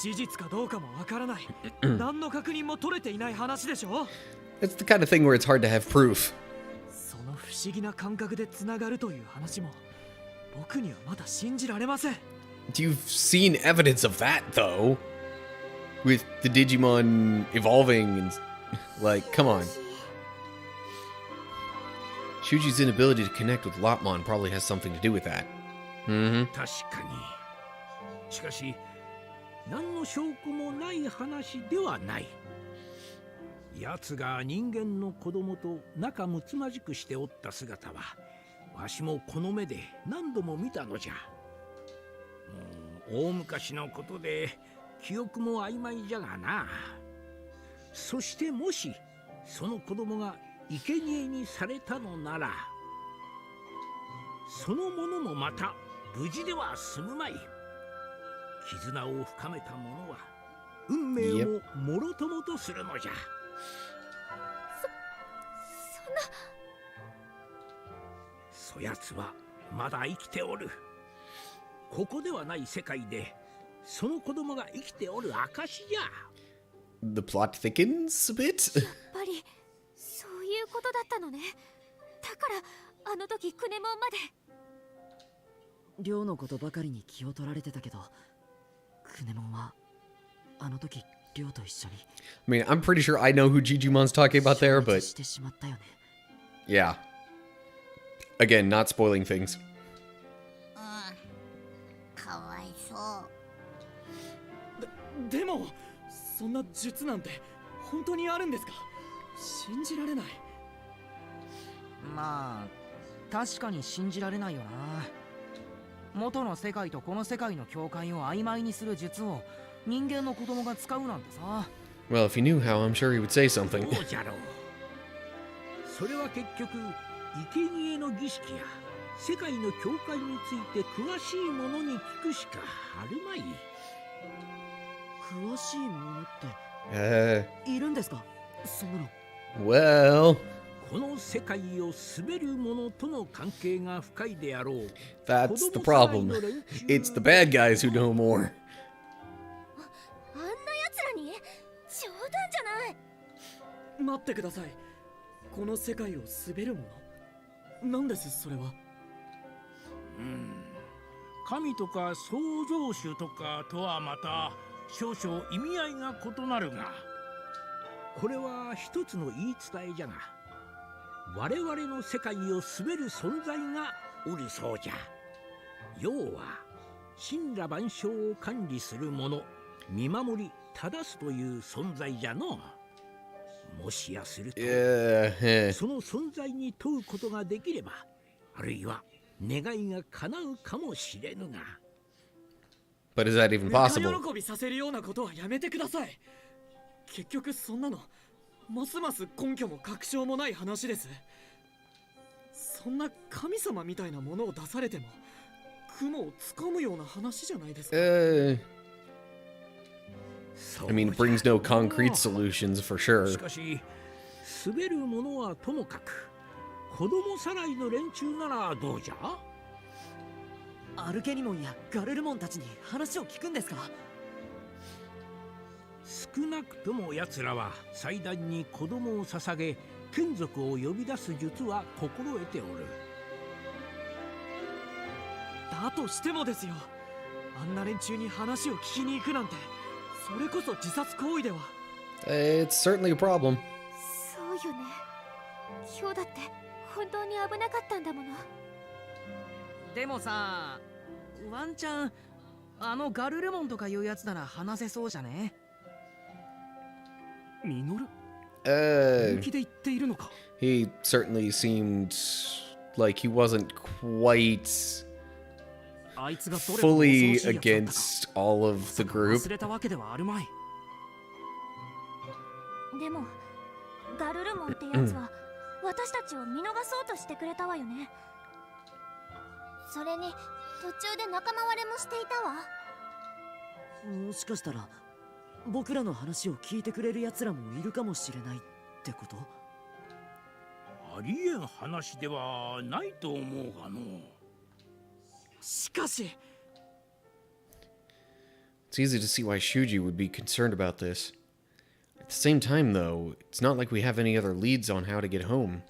事実かどうかもわからない。何の確認も取れていない話でしょ。 It's the kind of thing where it's hard to have proof. その不思議な感覚でつながるという話も僕にはまだ信じられません。 You've seen evidence of that, though. With the Digimon evolving and... Like, come on. Shuji's inability to connect with Lopmon probably has something to do with that. Mm-hmm. 確かに。しかし、何の証拠もない話ではない。奴が人間の子供と仲睦まじくしておった姿は、わしもこの目で何度も見たのじゃ。大昔のことで記憶も曖昧じゃがな。そしてもしその子供が生贄にされたのなら、そのものもまた無事では済むまい。絆を深めた者は運命ももろともとするのじゃ。そやつはまだ生きておる。ここではない世界でその子供が生きておる証じゃ。the plot thickens a bit. やっぱりそういうことだったのね。だからあの時クネモンまで。亮のことばかりに気を取られてたけど、クネモンはあの時亮と一緒に I mean, I'm pretty sure I know who Jijumon's talking about there, 消滅 but してしまったよね。 yeah. Again, not spoiling things. かわいそうでもそんな術なんて本当にあるんですか？信じられない。まあ確かに信じられないよな。元の世界とこの世界の境界を曖昧にする術を人間の子供が使うなんてさ。 Well, if he knew how, I'm sure he would say something. そうじゃろう。それは結局生贄の儀式や世界の境界について詳しい者に聞くしかあるまい。詳しいものっているんですか、そんなの。 Well, この世界を滑る者との関係が深いであろう。 that's the problem. It's the bad guys who know more. あんな奴らに冗談じゃない。待ってください。この世界を滑るものなんですそれは。神とか創造主とかとはまた少々意味合いが異なるが、これは一つの言い伝えじゃが、我々の世界を滑る存在がおるそうじゃ。要は神羅万象を管理する者、見守り正すという存在じゃの。もしやすると、Yeah. その存在に問うことができれば、あるいは願いが叶うかもしれぬが。 But is that even possible? 喜びさせるようなことはやめてください。結局そんなのますます根拠も確証もない話です。そんな神様みたいなものを出されても雲をつかむような話じゃないですか。I mean, it brings no concrete solutions for し sure. かし滑る者はともかく、子供さらいの連中ならどうじゃ。アルケニモンやガルルモンたちに話を聞くんですか。少なくとも奴らは祭壇に子供を捧げ、眷属を呼び出す術は心得ておる。だとしてもですよ、あんな連中に話を聞きに行くなんて、それこそ自殺行為では。It's certainly a problem. そうよね。今日だって本当に危なかったんだもの。でもさ、ワンチャンあのガルルモンとかいうやつなら話せそうじゃね。ミノル、Uh, 本気で言っているのか。 he certainly seemed like he wasn't quite あいつがどれほど恐ろ fully しいやつだったか against all of the 忘 group. れたわけではあるまい。でもガルルモンってやつは私たちを見逃そうとしてくれたわよね。それに途中で仲間割れもしていたわ。もしかしたら僕らの話を聞いてくれる奴らもいるかもしれないってこと。ありえん話ではないと思うがの。しかし It's easy to see why Shuji would be concerned about this. At the same time, though, it's not like we have any other leads on how to get home.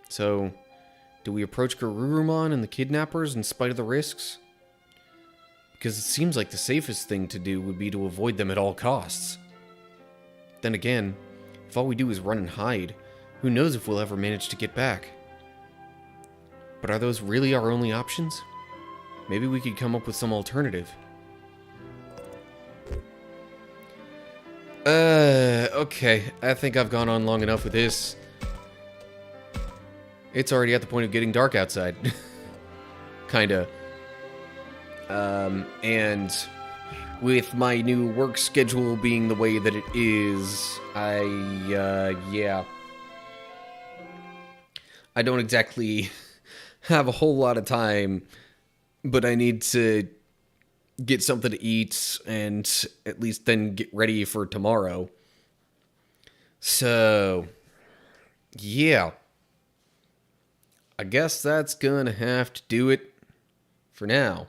So, do we approach Garurumon and the kidnappers in spite of the risks? Because it seems like the safest thing to do would be to avoid them at all costs. Then again, if all we do is run and hide, who knows if we'll ever manage to get back? But are those really our only options? Maybe we could come up with some alternative. Okay. I think I've gone on long enough with this. It's already at the point of getting dark outside. Kinda. And with my new work schedule being the way that it is, yeah. I don't exactly have a whole lot of time, but I need to get something to eat and at least then get ready for tomorrow. So, yeah. I guess that's gonna have to do it for now.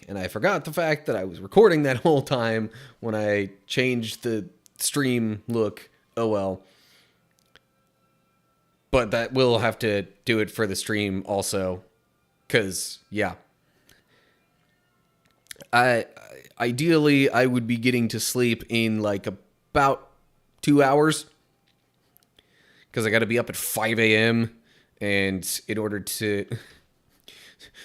and I forgot the fact that I was recording that whole time when I changed the stream look. Oh well. But that will have to do it for the stream also, because, yeah. Ideally, I would be getting to sleep in, like, about 2 hours, because I got to be up at 5 a.m., and in order to...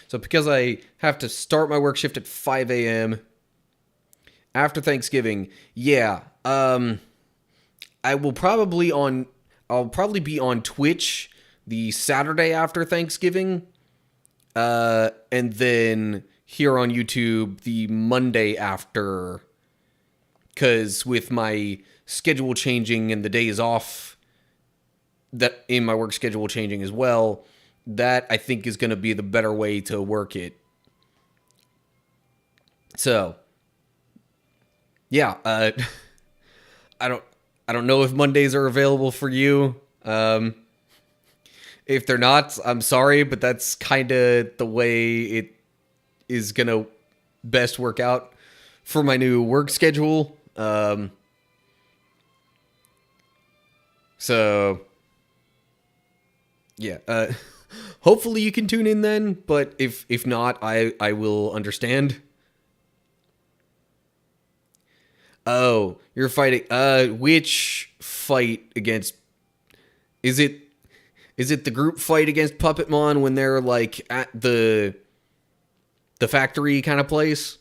So because I have to start my work shift at 5 a.m. after Thanksgiving, yeah, I'll probably be on Twitch the Saturday after Thanksgiving, and then here on YouTube the Monday after, because with my schedule changing and the days off that in my work schedule changing as well, that I think is going to be the better way to work it. So, yeah, I don't know if Mondays are available for you. If they're not, I'm sorry, but that's kind of the way it is going to best work out for my new work schedule. So, yeah, hopefully you can tune in then, but if not, I will understand. Oh, you're fighting, which fight against, is it the group fight against Puppetmon when they're, like, at the factory kind of place?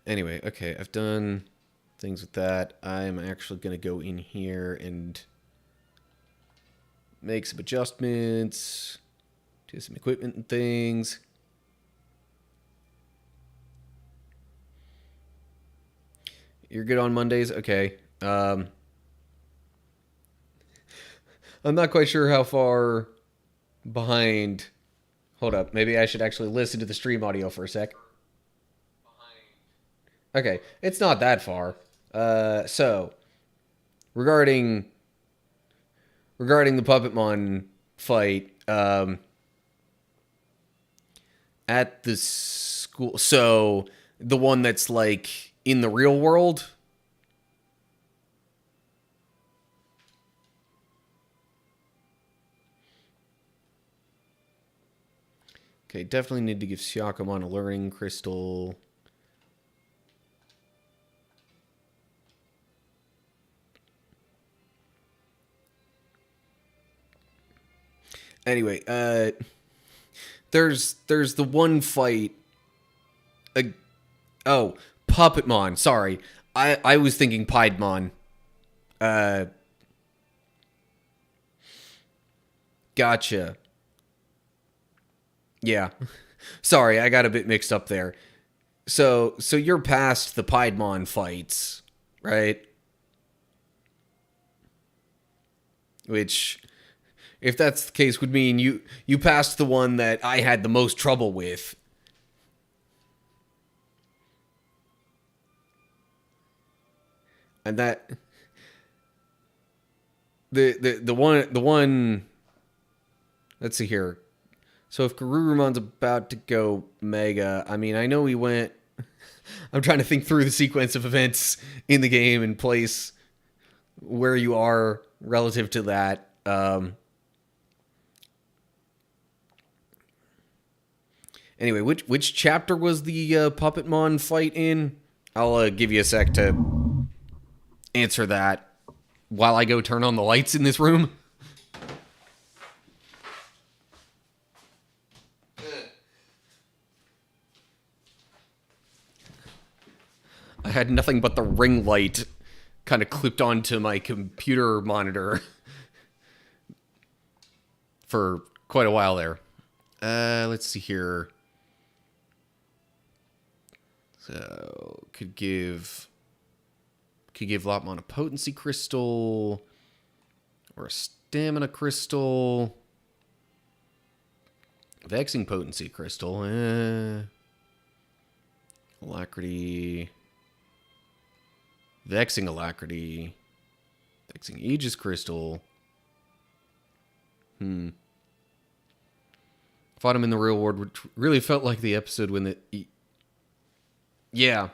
Anyway, okay, I've done things with that. I'm actually going to go in here and make some adjustments to some equipment and things. You're good on Mondays? Okay. I'm not quite sure how far behind. Hold up. Maybe I should actually listen to the stream audio for a sec. Okay, it's not that far. So, regarding the Puppetmon fight, at the school, so the one that's, like, in the real world? Okay, definitely need to give Syakomon a learning crystal. Anyway, there's the one fight. Oh, Puppetmon. Sorry, I was thinking Piedmon. Gotcha. Yeah, sorry, I got a bit mixed up there. So you're past the Piedmon fights, right? Which, if that's the case, would mean you passed the one that I had the most trouble with. And that the one let's see here. So if Garurumon's about to go Mega, I mean, I know he went. I'm trying to think through the sequence of events in the game and place where you are relative to that. Anyway, which chapter was the Puppetmon fight in? I'll give you a sec to answer that while I go turn on the lights in this room. I had nothing but the ring light kind of clipped onto my computer monitor for quite a while there. Let's see here. So, could give Lopmon a potency crystal or a stamina crystal. Vexing potency crystal. Alacrity. Vexing Alacrity. Vexing Aegis Crystal. Fought him in the real world, which really felt like the episode when the... Yeah.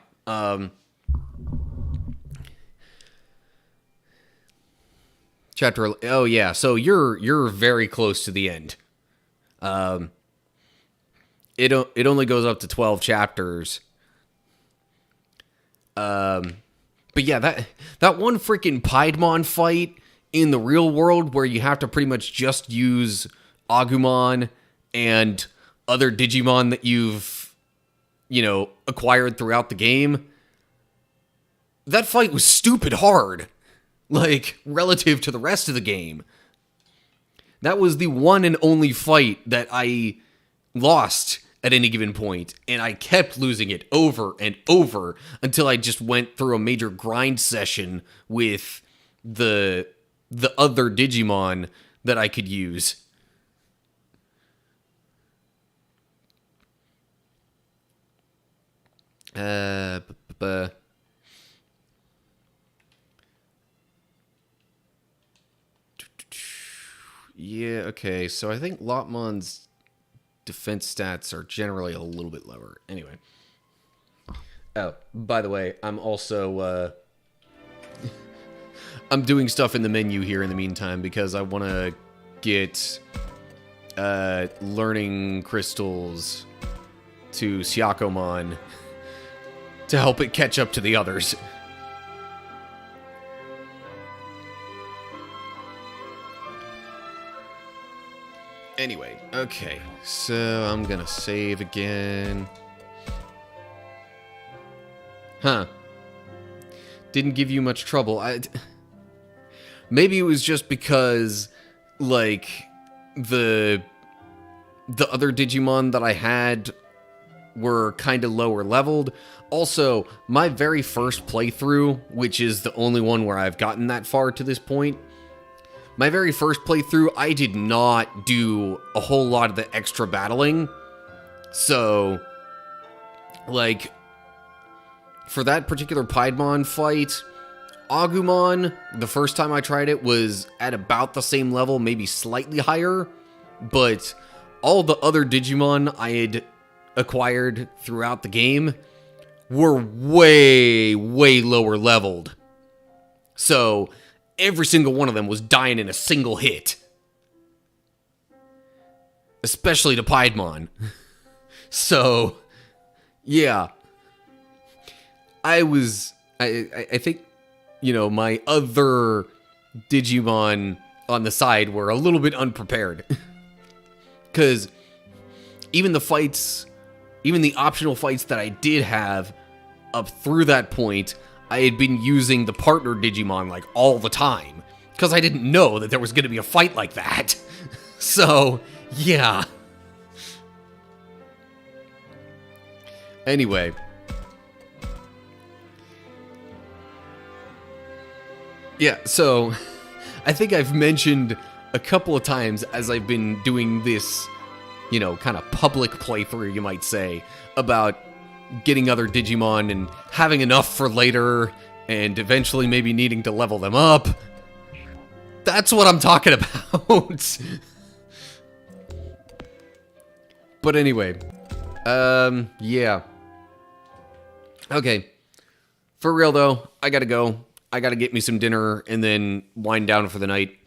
Chapter... Oh, yeah. So you're very close to the end. It only goes up to 12 chapters. But yeah, that one freaking Piedmon fight in the real world where you have to pretty much just use Agumon and other Digimon that you've, acquired throughout the game. That fight was stupid hard, like, relative to the rest of the game. That was the one and only fight that I lost at any given point, and I kept losing it over and over until I just went through a major grind session with the other Digimon that I could use. Yeah, okay, so I think Lotmon's defense stats are generally a little bit lower. Anyway. Oh, by the way, I'm also, I'm doing stuff in the menu here in the meantime because I want to get, learning crystals to Syakomon to help it catch up to the others. Anyway, okay, so I'm gonna save again. Huh. Didn't give you much trouble. Maybe it was just because, like, the other Digimon that I had were kind of lower leveled. Also, my very first playthrough, which is the only one where I've gotten that far to this point, my very first playthrough, I did not do a whole lot of the extra battling. So, like, for that particular Piedmon fight, Agumon, the first time I tried it, was at about the same level, maybe slightly higher. But all the other Digimon I had acquired throughout the game were way, way lower leveled. So every single one of them was dying in a single hit. Especially to Piedmon. So, yeah. I think, my other Digimon on the side were a little bit unprepared. Because even the optional fights that I did have up through that point, I had been using the partner Digimon, like, all the time. Because I didn't know that there was going to be a fight like that. So, yeah. Anyway. Yeah, so, I think I've mentioned a couple of times as I've been doing this, kind of public playthrough, you might say, about getting other Digimon and having enough for later, and eventually maybe needing to level them up. That's what I'm talking about. But anyway, yeah. Okay. For real though, I gotta go. I gotta get me some dinner and then wind down for the night.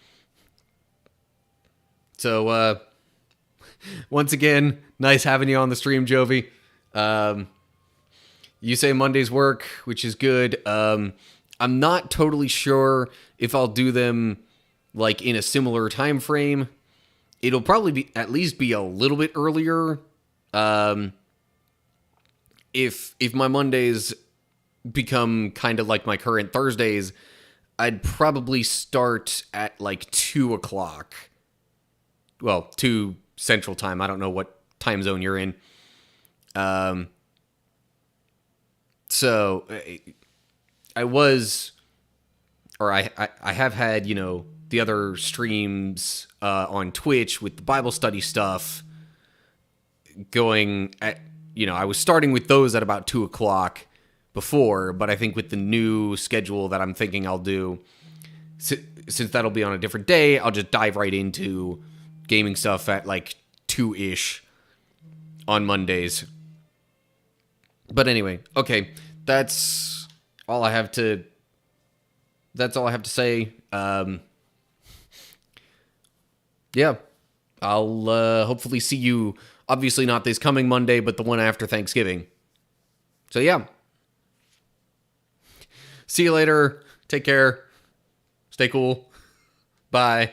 So, once again, nice having you on the stream, Jovi. You say Mondays work, which is good. I'm not totally sure if I'll do them like in a similar time frame. It'll probably be at least be a little bit earlier. If my Mondays become kind of like my current Thursdays, I'd probably start at like 2 o'clock. Well, 2 Central Time. I don't know what time zone you're in. So I have had, the other streams on Twitch with the Bible study stuff going at, I was starting with those at about 2 o'clock before, but I think with the new schedule that I'm thinking I'll do, since that'll be on a different day, I'll just dive right into gaming stuff at like 2-ish on Mondays. But anyway, okay, that's all I have to say. Yeah, I'll hopefully see you, obviously not this coming Monday, but the one after Thanksgiving. So yeah. See you later. Take care. Stay cool. Bye.